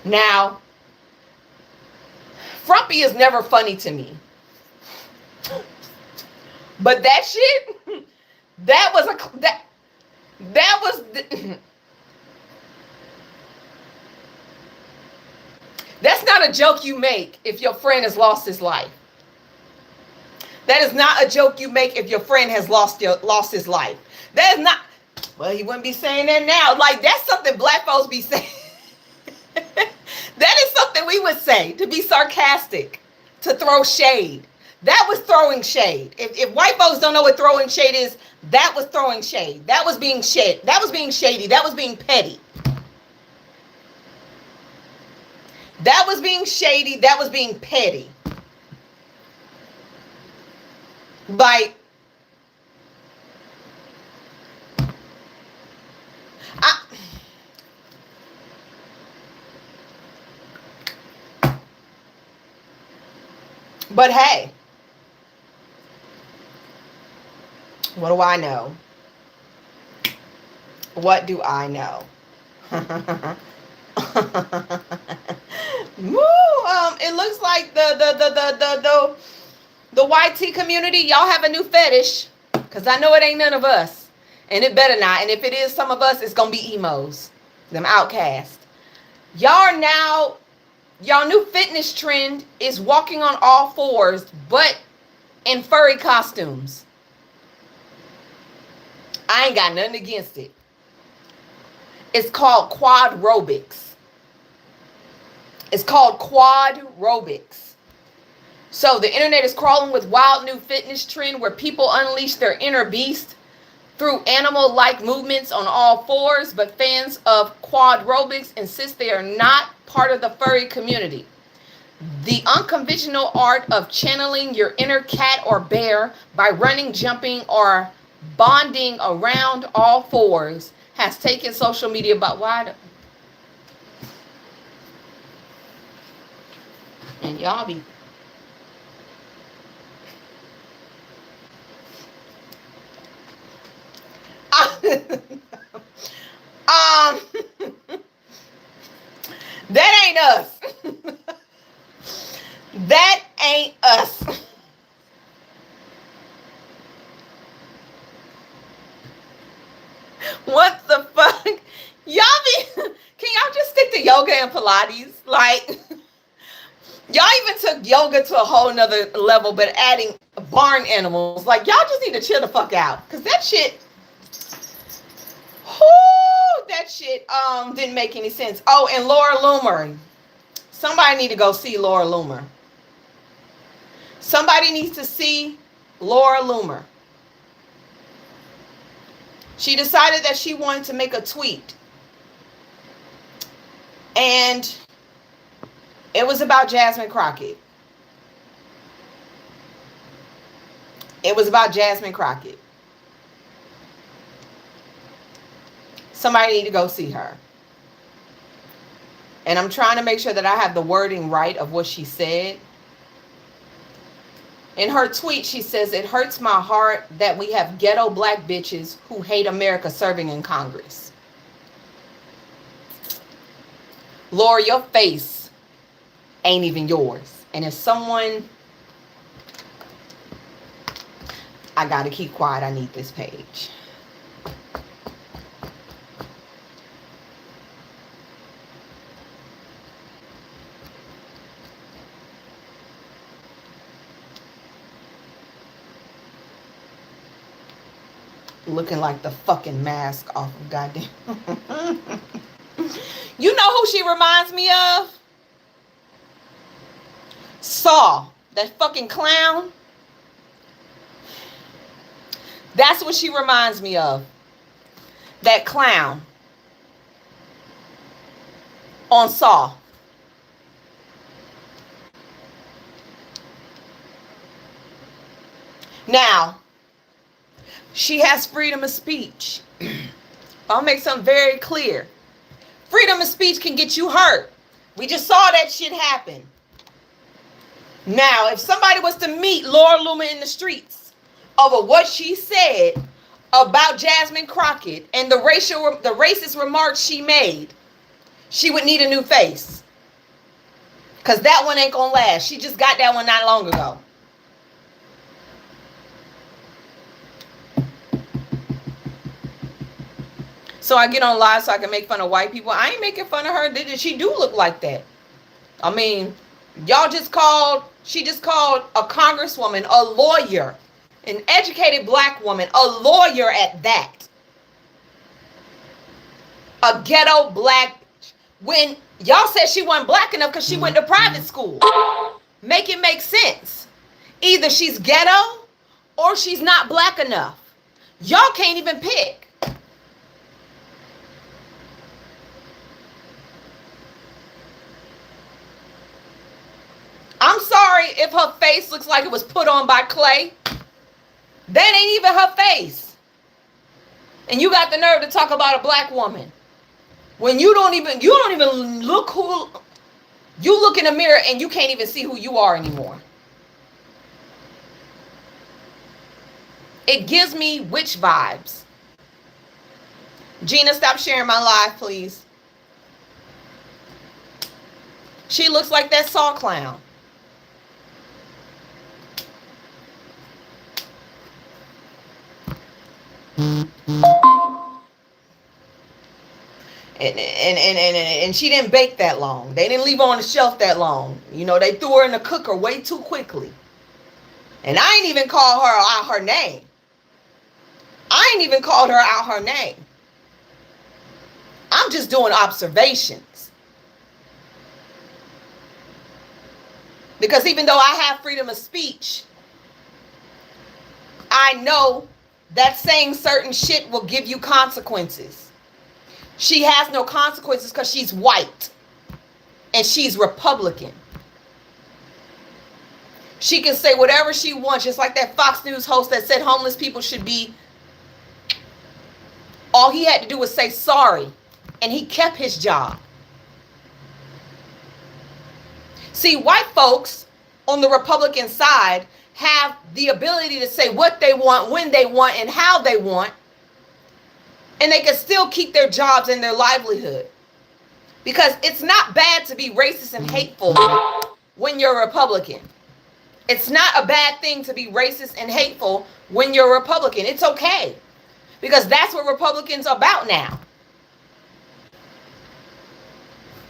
[SPEAKER 1] Now, Frumpy is never funny to me. But that shit, that was that's not a joke you make if your friend has lost his life. That is not a joke you make if your friend has lost his life. That is not, well, he wouldn't be saying that now. Like, that's something black folks be saying. That is something we would say to be sarcastic, to throw shade. That was throwing shade. If white folks don't know what throwing shade is, that was throwing shade. That was being shade. That was being shady. That was being petty. That was being shady. That was being petty. Like, but hey, what do I know? What do I know? It looks like the YT community, y'all have a new fetish. Because I know it ain't none of us. And it better not. And if it is some of us, it's going to be emos. Them outcasts. Y'all new fitness trend is walking on all fours, but in furry costumes. I ain't got nothing against it. It's called quadrobics. It's called quadrobics. So the internet is crawling with wild new fitness trend where people unleash their inner beast through animal-like movements on all fours, but fans of quadrobics insist they are not part of the furry community. The unconventional art of channeling your inner cat or bear by running, jumping, or bonding around all fours has taken social media by wide. And y'all be that ain't us. That ain't us. What the fuck? Y'all be, can y'all just stick to yoga and Pilates? Like, y'all even took yoga to a whole nother level, but adding barn animals. Like, y'all just need to chill the fuck out. Because that shit, didn't make any sense. Oh, and Laura Loomer. Somebody need to go see Laura Loomer. Somebody needs to see Laura Loomer. She decided that she wanted to make a tweet. And it was about Jasmine Crockett. It was about Jasmine Crockett. Somebody need to go see her. And I'm trying to make sure that I have the wording right of what she said. In her tweet, she says, "It hurts my heart that we have ghetto black bitches who hate America serving in Congress." Laura, your face ain't even yours. And if someone... I gotta keep quiet. I need this page. Looking like the fucking mask off of goddamn. You know who she reminds me of? Saw. That fucking clown. That's what she reminds me of. That clown. On Saw. Now, she has freedom of speech. I'll make something very clear. Freedom of speech can get you hurt. We just saw that shit happen. Now, if somebody was to meet Laura Loomer in the streets over what she said about Jasmine Crockett and the racist remarks she made, she would need a new face. Because that one ain't gonna last. She just got that one not long ago. So I get on live so I can make fun of white people. I ain't making fun of her. She do look like that. I mean, she just called a congresswoman a lawyer, an educated black woman, a lawyer at that. A ghetto black, when y'all said she wasn't black enough because she went to private school. Make it make sense. Either she's ghetto or she's not black enough. Y'all can't even pick. I'm sorry if her face looks like it was put on by clay. That ain't even her face. And you got the nerve to talk about a black woman. When you don't even look who you look in the mirror and you can't even see who you are anymore. It gives me witch vibes. Gina, stop sharing my live, please. She looks like that Saw clown. And she didn't bake that long. They didn't leave her on the shelf that long. You know, they threw her in the cooker way too quickly. And I ain't even called her out her name. I ain't even called her out her name. I'm just doing observations. Because even though I have freedom of speech, I know that saying certain shit will give you consequences. She has no consequences because she's white and she's Republican. She can say whatever she wants, just like that Fox News host that said homeless people should be. All he had to do was say sorry, and he kept his job. See, white folks on the Republican side have the ability to say what they want, when they want, and how they want, and they can still keep their jobs and their livelihood. Because it's not bad to be racist and hateful when you're a Republican. It's not a bad thing to be racist and hateful when you're a Republican. It's okay. Because that's what Republicans are about now.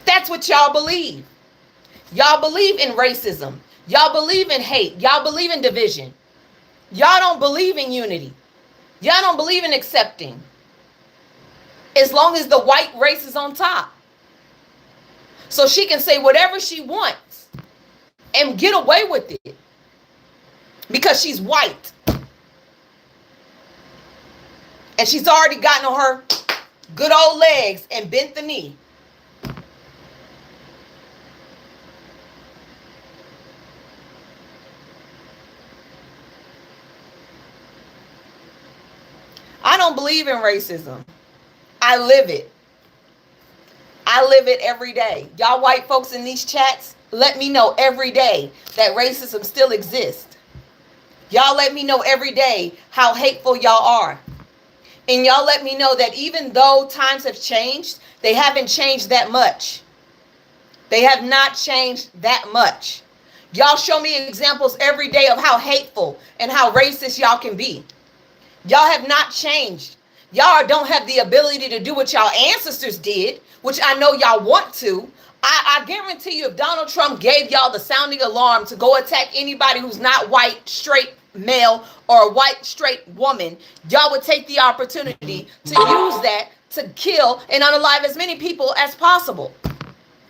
[SPEAKER 1] That's what y'all believe. Y'all believe in racism. Y'all believe in hate. Y'all believe in division. Y'all don't believe in unity. Y'all don't believe in accepting. As long as the white race is on top. So she can say whatever she wants and get away with it. Because she's white. And she's already gotten on her good old legs and bent the knee. I don't believe in racism. I live it. I live it every day. Y'all white folks in these chats, let me know every day that racism still exists. Y'all let me know every day how hateful y'all are. And y'all let me know that even though times have changed, they haven't changed that much. They have not changed that much. Y'all show me examples every day of how hateful and how racist y'all can be. Y'all have not changed. Y'all don't have the ability to do what y'all ancestors did, which I know y'all want to. I guarantee you if Donald Trump gave y'all the sounding alarm to go attack anybody who's not white, straight male, or a white, straight woman, y'all would take the opportunity to use that to kill and unalive as many people as possible.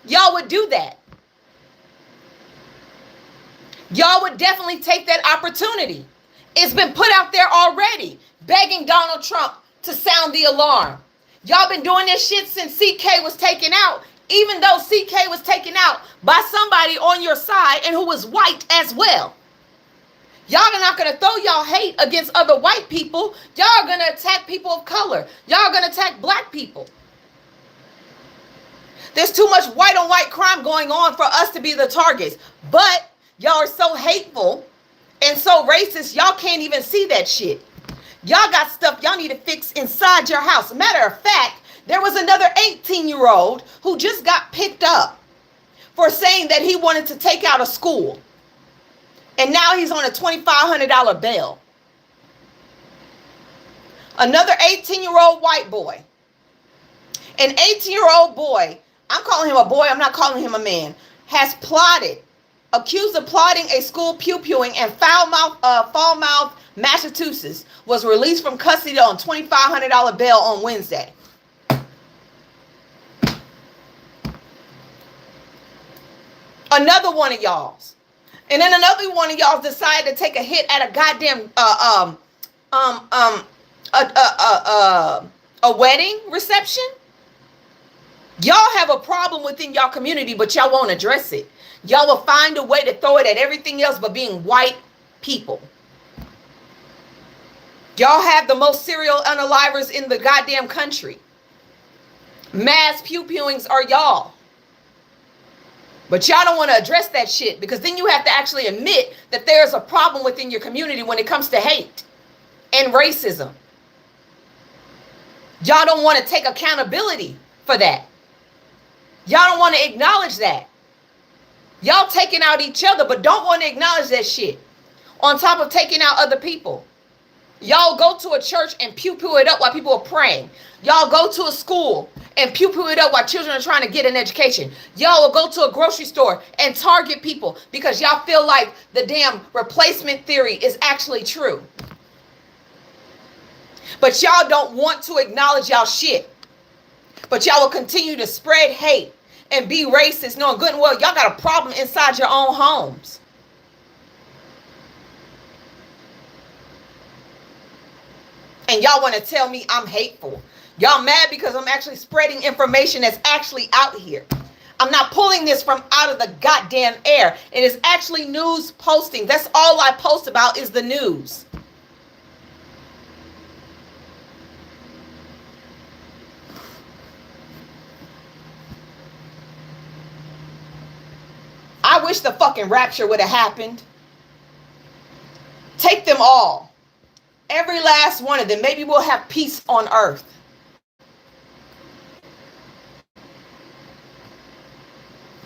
[SPEAKER 1] Y'all would do that. Y'all would definitely take that opportunity. It's been put out there already, begging Donald Trump to sound the alarm. Y'all been doing this shit since CK was taken out, even though CK was taken out by somebody on your side and who was white as well. Y'all are not going to throw y'all hate against other white people. Y'all are going to attack people of color. Y'all are going to attack black people. There's too much white on white crime going on for us to be the targets. But y'all are so hateful and so racist, y'all can't even see that shit. Y'all got stuff y'all need to fix inside your house. Matter of fact, there was another 18-year-old who just got picked up for saying that he wanted to take out a school. And now he's on a $2,500 bail. Another 18-year-old white boy. An 18-year-old boy, I'm calling him a boy, I'm not calling him a man, has accused of plotting a school pew-pewing in Falmouth, Massachusetts, was released from custody on $2,500 bail on Wednesday. Another one of y'all's. And then another one of y'all decided to take a hit at a goddamn a wedding reception. Y'all have a problem within y'all community, but y'all won't address it. Y'all will find a way to throw it at everything else but being white people. Y'all have the most serial unalivers in the goddamn country. Mass pew-pewings are y'all. But y'all don't want to address that shit because then you have to actually admit that there's a problem within your community when it comes to hate and racism. Y'all don't want to take accountability for that. Y'all don't want to acknowledge that. Y'all taking out each other, but don't want to acknowledge that shit. On top of taking out other people. Y'all go to a church and pew-pew it up while people are praying. Y'all go to a school and pew-pew it up while children are trying to get an education. Y'all will go to a grocery store and target people because y'all feel like the damn replacement theory is actually true. But y'all don't want to acknowledge y'all shit. But y'all will continue to spread hate and be racist, knowing good and well y'all got a problem inside your own homes. And y'all want to tell me I'm hateful. Y'all mad because I'm actually spreading information that's actually out here. I'm not pulling this from out of the goddamn air. It is actually news posting. That's all I post about is the news. I wish the fucking rapture would have happened. Take them all. Every last one of them. Maybe we'll have peace on earth.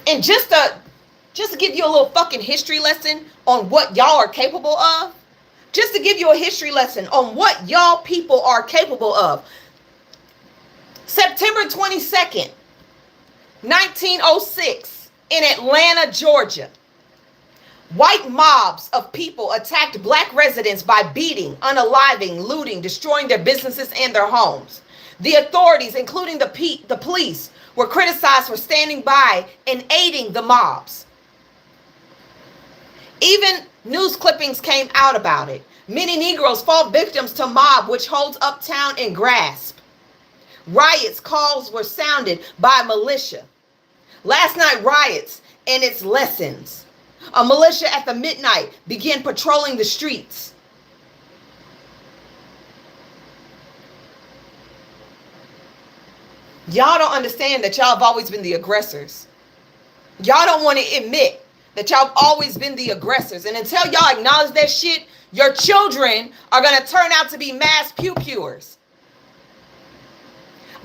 [SPEAKER 1] And just to give you a little fucking history lesson on what y'all are capable of. Just to give you a history lesson on what y'all people are capable of. September 22nd, 1906, in Atlanta, Georgia. White mobs of people attacked black residents by beating, unaliving, looting, destroying their businesses and their homes. The authorities, including the police, were criticized for standing by and aiding the mobs. Even news clippings came out about it. Many Negroes fall victims to mob which holds uptown in grasp. Riots calls were sounded by militia. Last night riots and its lessons. A militia at the midnight began patrolling the streets. Y'all don't understand that y'all have always been the aggressors. Y'all don't want to admit that y'all have always been the aggressors. And until y'all acknowledge that shit, your children are going to turn out to be mass pew-pewers.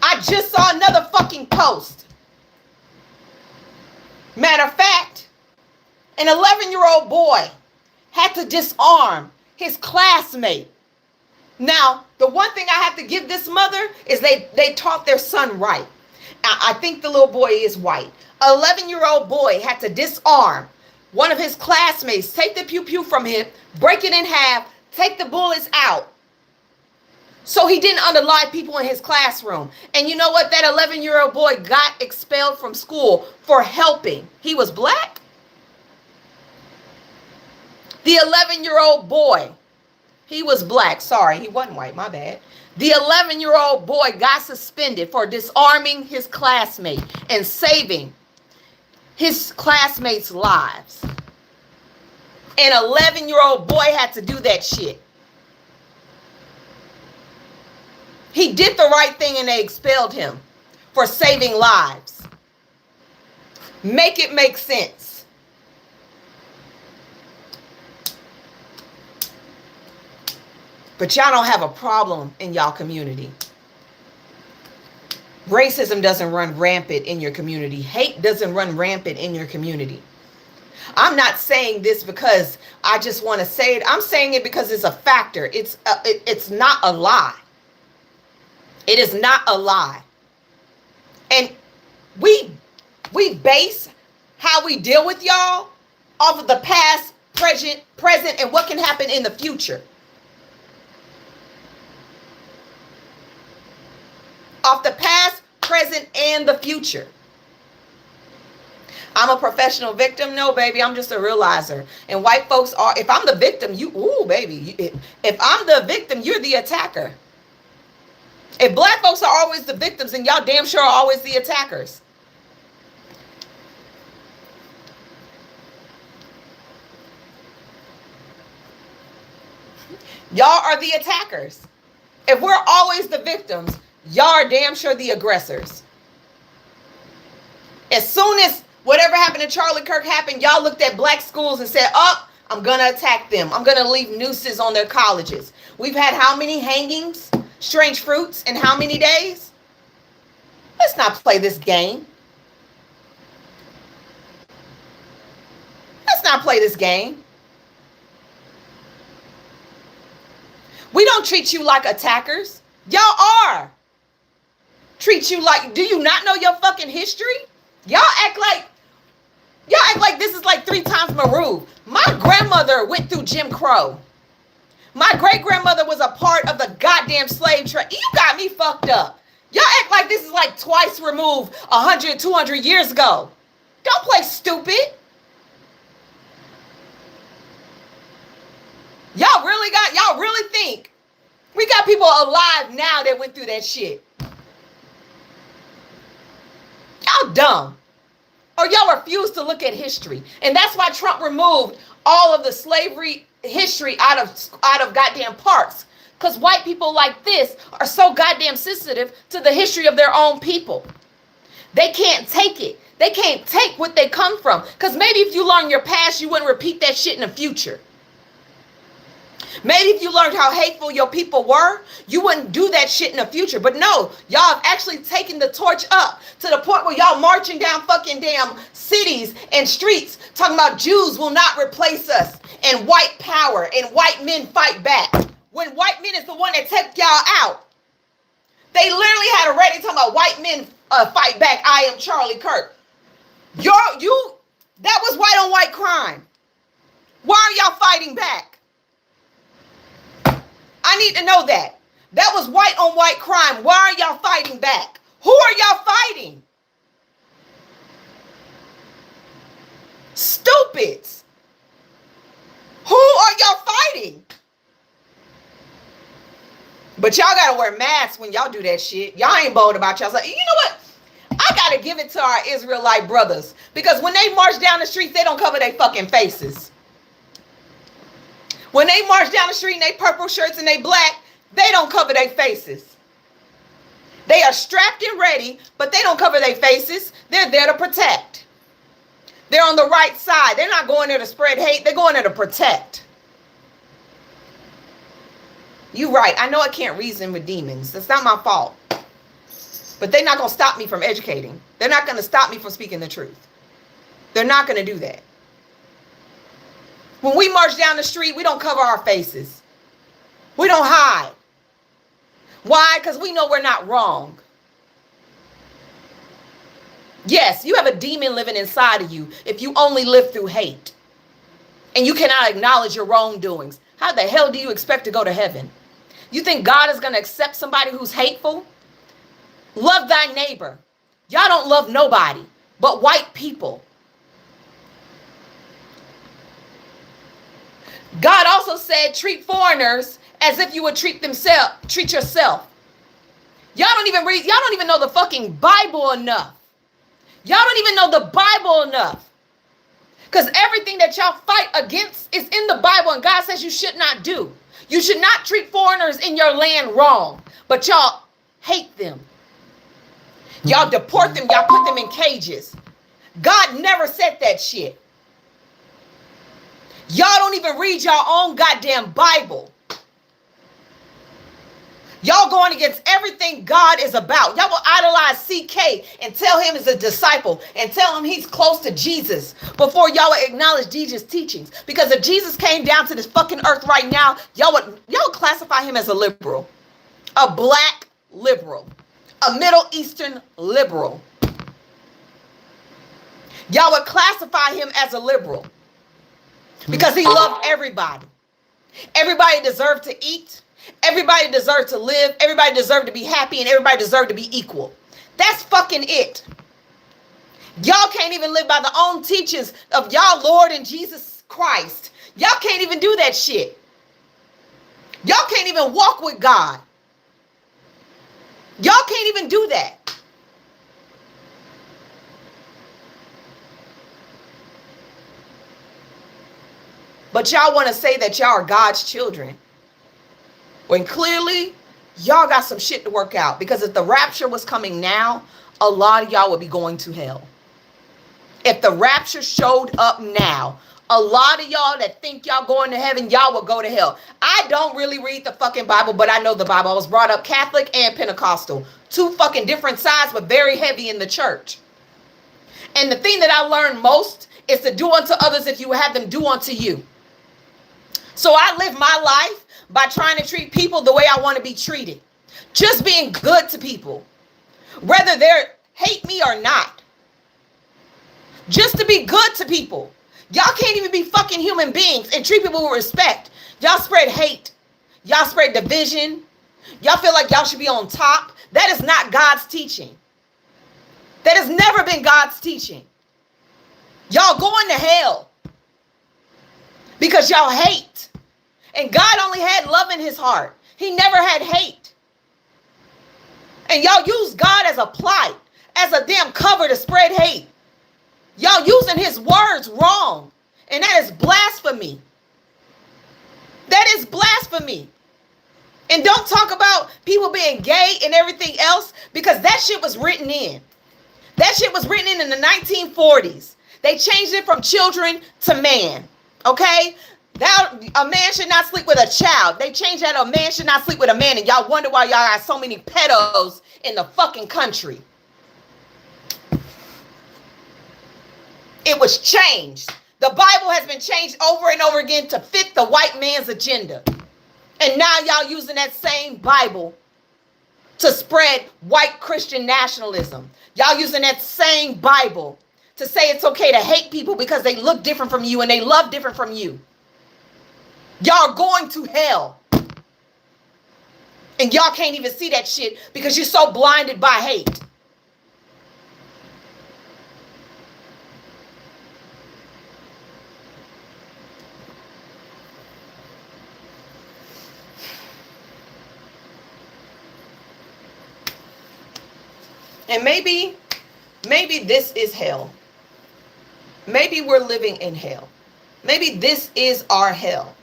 [SPEAKER 1] I just saw another fucking post. Matter of fact, an 11-year-old boy had to disarm his classmate. Now, the one thing I have to give this mother is they taught their son right. I think the little boy is white. An 11-year-old boy had to disarm one of his classmates, take the pew-pew from him, break it in half, take the bullets out. So he didn't unalive people in his classroom. And you know what? That 11-year-old boy got expelled from school for helping. He was black. The 11-year-old boy, he was black. Sorry, he wasn't white. My bad. The 11-year-old boy got suspended for disarming his classmate and saving his classmates' lives. An 11-year-old boy had to do that shit. He did the right thing and they expelled him for saving lives. Make it make sense. But y'all don't have a problem in y'all community. Racism doesn't run rampant in your community. Hate doesn't run rampant in your community. I'm not saying this because I just want to say it. I'm saying it because it's a factor. It's not a lie. It is not a lie. And we base how we deal with y'all off of the past, present, and what can happen in the future. Off the past, present, and the future. I'm a professional victim? No, baby, I'm just a realizer. And white folks are, if I'm the victim, if I'm the victim, you're the attacker. If black folks are always the victims, then y'all damn sure are always the attackers. Y'all are the attackers. If we're always the victims, y'all are damn sure the aggressors. As soon as whatever happened to Charlie Kirk happened, y'all looked at black schools and said, oh, I'm going to attack them. I'm going to leave nooses on their colleges. We've had how many hangings, strange fruits, in how many days? Let's not play this game. not play this game. We don't treat you like attackers. Y'all are. Treat you like, do you not know your fucking history? Y'all act like this is like 3 times removed. My grandmother went through Jim Crow. My great-grandmother was a part of the goddamn slave trade. You got me fucked up. Y'all act like this is like twice removed, 100, 200 years ago. Don't play stupid. Y'all really think we got people alive now that went through that shit. Y'all dumb. Or y'all refuse to look at history. And that's why Trump removed all of the slavery history out of goddamn parks. Because white people like this are so goddamn sensitive to the history of their own people. They can't take it. They can't take what they come from. Because maybe if you learn your past, you wouldn't repeat that shit in the future. Maybe if you learned how hateful your people were, you wouldn't do that shit in the future. But no, y'all have actually taken the torch up to the point where y'all marching down fucking damn cities and streets talking about Jews will not replace us and white power and white men fight back. When white men is the one that took y'all out. They literally had a ready talking about white men fight back. I am Charlie Kirk. That was white on white crime. Why are y'all fighting back? I need to know that. That was white on white crime. Why are y'all fighting back? Who are y'all fighting? Stupids. Who are y'all fighting? But y'all gotta wear masks when y'all do that shit. Y'all ain't bold about y'all. You know what? I gotta give it to our Israelite brothers. Because when they march down the streets, they don't cover their fucking faces. When they march down the street in their purple shirts and they black, they don't cover their faces. They are strapped and ready, but they don't cover their faces. They're there to protect. They're on the right side. They're not going there to spread hate. They're going there to protect. You're right. I know I can't reason with demons. That's not my fault. But they're not going to stop me from educating. They're not going to stop me from speaking the truth. They're not going to do that. When we march down the street, we don't cover our faces. We don't hide. Why? Because we know we're not wrong. Yes, you have a demon living inside of you if you only live through hate. And you cannot acknowledge your wrongdoings. How the hell do you expect to go to heaven? You think God is going to accept somebody who's hateful? Love thy neighbor. Y'all don't love nobody but white people. God also said, treat foreigners as if you would treat yourself. Y'all don't even know the fucking Bible enough. Y'all don't even know the Bible enough. Because everything that y'all fight against is in the Bible, and God says you should not do. You should not treat foreigners in your land wrong, but y'all hate them. Y'all deport them, y'all put them in cages. God never said that shit. Y'all don't even read your own goddamn Bible. Y'all going against everything God is about. Y'all will idolize CK and tell him he's a disciple and tell him he's close to Jesus before y'all will acknowledge Jesus' teachings. Because if Jesus came down to this fucking earth right now, y'all would classify him as a liberal, a black liberal, a Middle Eastern liberal. Y'all would classify him as a liberal because he loved everybody. Everybody deserved to eat. Everybody deserved to live. Everybody deserved to be happy, and everybody deserved to be equal. That's fucking it. Y'all can't even live by the own teachings of y'all Lord and Jesus Christ. Y'all can't even do that shit. Y'all can't even walk with God. Y'all can't even do that. But y'all want to say that y'all are God's children, when clearly y'all got some shit to work out. Because if the rapture was coming now, a lot of y'all would be going to hell. If the rapture showed up now, a lot of y'all that think y'all going to heaven, y'all will go to hell. I don't really read the fucking Bible, but I know the Bible. I was brought up Catholic and Pentecostal. Two fucking different sides, but very heavy in the church. And the thing that I learned most is to do unto others if you have them do unto you. So I live my life by trying to treat people the way I want to be treated. Just being good to people, whether they hate me or not. Just to be good to people. Y'all can't even be fucking human beings and treat people with respect. Y'all spread hate. Y'all spread division. Y'all feel like y'all should be on top. That is not God's teaching. That has never been God's teaching. Y'all going to hell because y'all hate. And God only had love in his heart. He never had hate. And y'all use God as a plight, as a damn cover to spread hate. Y'all using his words wrong. And that is blasphemy. That is blasphemy. And don't talk about people being gay and everything else, because that shit was written in. That shit was written in the 1940s. They changed it from children to man. Okay? Now a man should not sleep with a child. They changed that a man should not sleep with a man. And y'all wonder why y'all got so many pedos in the fucking country. It was changed. The Bible has been changed over and over again to fit the white man's agenda. And now y'all using that same Bible to spread white Christian nationalism. Y'all using that same Bible to say it's okay to hate people because they look different from you and they love different from you. Y'all going to hell. And y'all can't even see that shit because you're so blinded by hate. And maybe this is hell. Maybe we're living in hell. Maybe this is our hell.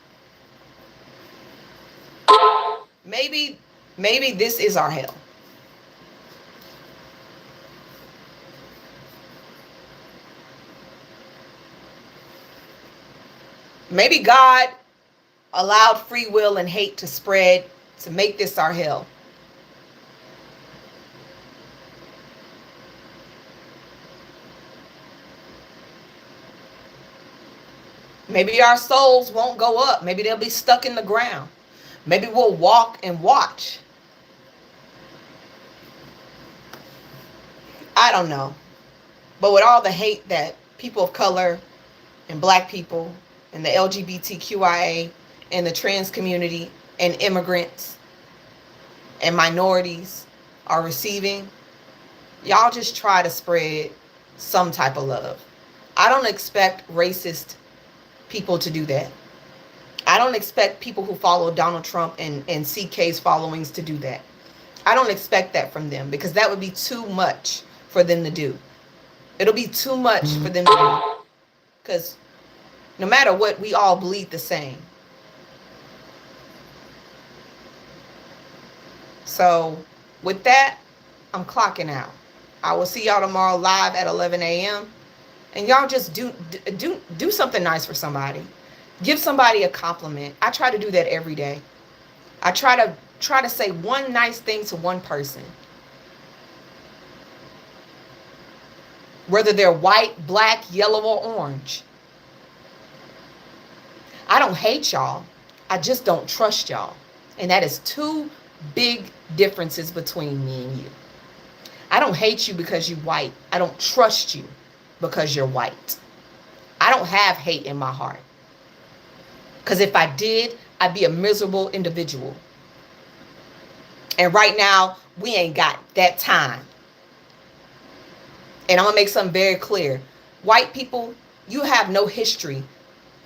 [SPEAKER 1] Maybe this is our hell. Maybe God allowed free will and hate to spread to make this our hell. Maybe our souls won't go up. Maybe they'll be stuck in the ground. Maybe we'll walk and watch. I don't know. But with all the hate that people of color and black people and the LGBTQIA and the trans community and immigrants and minorities are receiving, y'all just try to spread some type of love. I don't expect racist people to do that. I don't expect people who follow Donald Trump and CK's followings to do that. I don't expect that from them because that would be too much for them to do. It'll be too much for them to do. Because no matter what, we all bleed the same. So with that, I'm clocking out. I will see y'all tomorrow live at 11 a.m. And y'all just do something nice for somebody. Give somebody a compliment. I try to do that every day. I try to say one nice thing to one person. Whether they're white, black, yellow, or orange. I don't hate y'all. I just don't trust y'all. And that is two big differences between me and you. I don't hate you because you're white. I don't trust you because you're white. I don't have hate in my heart. Because if I did, I'd be a miserable individual. And right now, we ain't got that time. And I'm going to make something very clear. White people, you have no history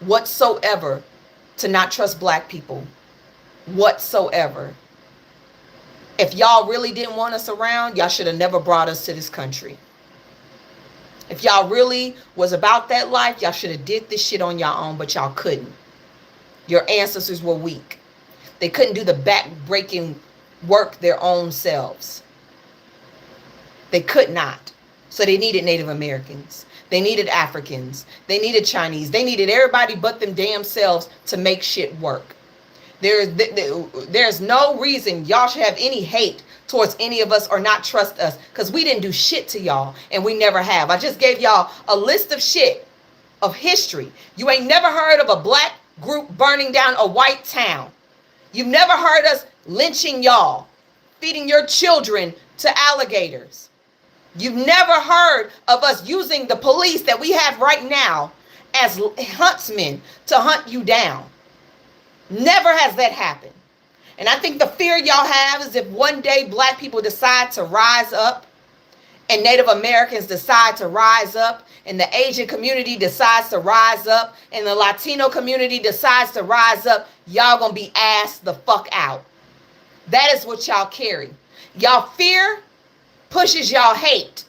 [SPEAKER 1] whatsoever to not trust black people. Whatsoever. If y'all really didn't want us around, y'all should have never brought us to this country. If y'all really was about that life, y'all should have did this shit on y'all own, but y'all couldn't. Your ancestors were weak. They couldn't do the back-breaking work their own selves. They could not. So they needed Native Americans. They needed Africans. They needed Chinese. They needed everybody but them damn selves to make shit work. There's no reason y'all should have any hate towards any of us or not trust us, because we didn't do shit to y'all and we never have. I just gave y'all a list of shit of history. You ain't never heard of a black group burning down a white town. You've never heard us lynching y'all, feeding your children to alligators. You've never heard of us using the police that we have right now as huntsmen to hunt you down. Never has that happened. And I think the fear y'all have is if one day black people decide to rise up, and Native Americans decide to rise up, and the Asian community decides to rise up, and the Latino community decides to rise up, y'all gonna be asked the fuck out. That is what y'all carry. Y'all fear pushes y'all hate.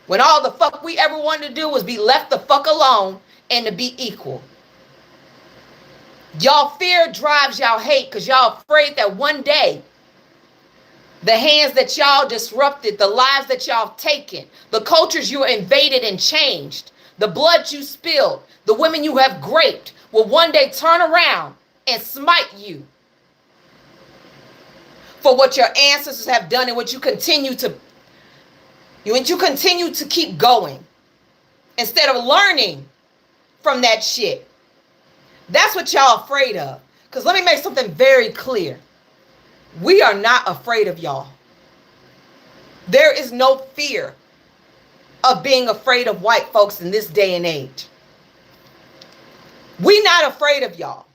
[SPEAKER 1] When all the fuck we ever wanted to do was be left the fuck alone and to be equal. Y'all fear drives y'all hate because y'all afraid that one day the hands that y'all disrupted, the lives that y'all taken, the cultures you invaded and changed, the blood you spilled, the women you have raped will one day turn around and smite you for what your ancestors have done and what you continue to keep going instead of learning from that shit. That's what y'all afraid of. Because let me make something very clear. We are not afraid of y'all. There is no fear of being afraid of white folks in this day and age. We're not afraid of y'all.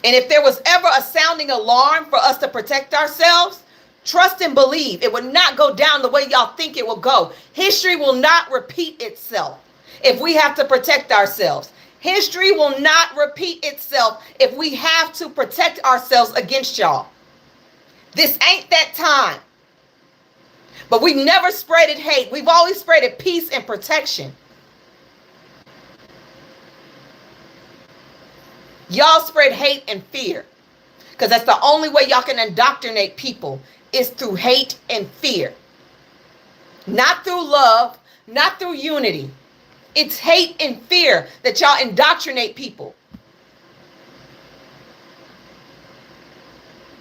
[SPEAKER 1] And if there was ever a sounding alarm for us to protect ourselves, trust and believe it would not go down the way y'all think it will go. History will not repeat itself if we have to protect ourselves. History will not repeat itself if we have to protect ourselves against y'all. This ain't that time. But we've never spreaded hate. We've always spreaded peace and protection. Y'all spread hate and fear. Because that's the only way y'all can indoctrinate people is through hate and fear. Not through love, not through unity. It's hate and fear that y'all indoctrinate people.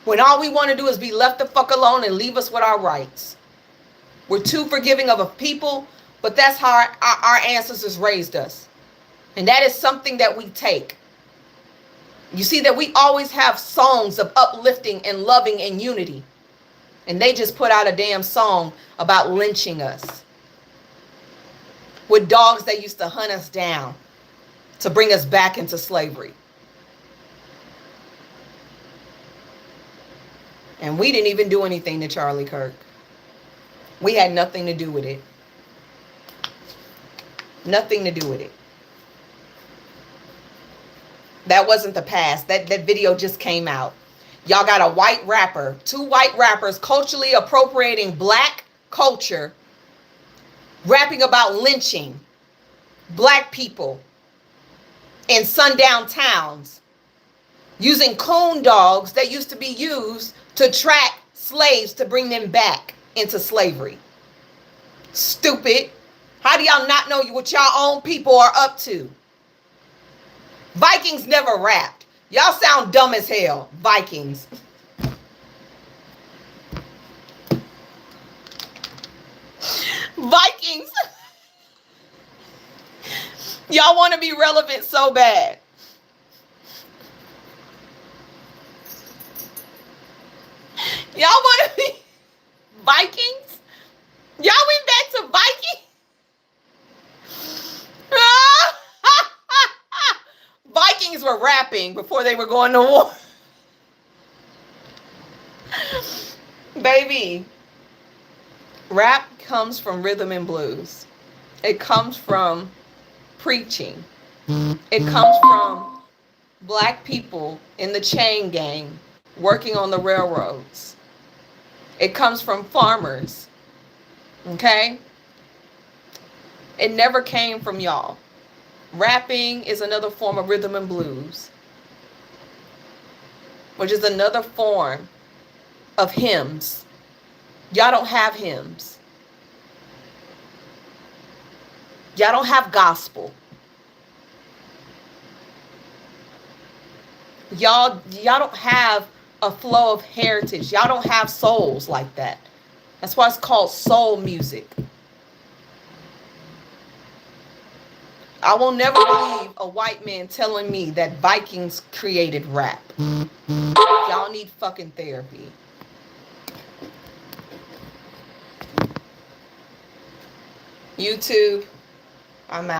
[SPEAKER 1] When all we want to do is be left the fuck alone and leave us with our rights. We're too forgiving of a people, but that's how our ancestors raised us. And that is something that we take. You see that we always have songs of uplifting and loving and unity. And they just put out a damn song about lynching us. With dogs that used to hunt us down to bring us back into slavery. And we didn't even do anything to Charlie Kirk. We had nothing to do with it. Nothing to do with it. That wasn't the past. That video just came out. Y'all got a white rapper, two white rappers culturally appropriating black culture, rapping about lynching black people in sundown towns, using coon dogs that used to be used to track slaves to bring them back into slavery. Stupid. How do y'all not know what y'all own people are up to? Vikings never rapped. Y'all sound dumb as hell. Vikings. Vikings. Y'all want to be relevant so bad. Y'all want to be Vikings? Y'all went back to Vikings? Vikings were rapping before they were going to war. Baby, rap comes from rhythm and blues. It comes from preaching. It comes from black people in the chain gang working on the railroads. It comes from farmers. Okay? It never came from y'all. Rapping is another form of rhythm and blues, which is another form of hymns. Y'all don't have hymns. Y'all don't have gospel. Y'all don't have a flow of heritage. Y'all don't have souls like that. That's why it's called soul music. I will never believe a white man telling me that Vikings created rap. Y'all need fucking therapy. YouTube, I'm out.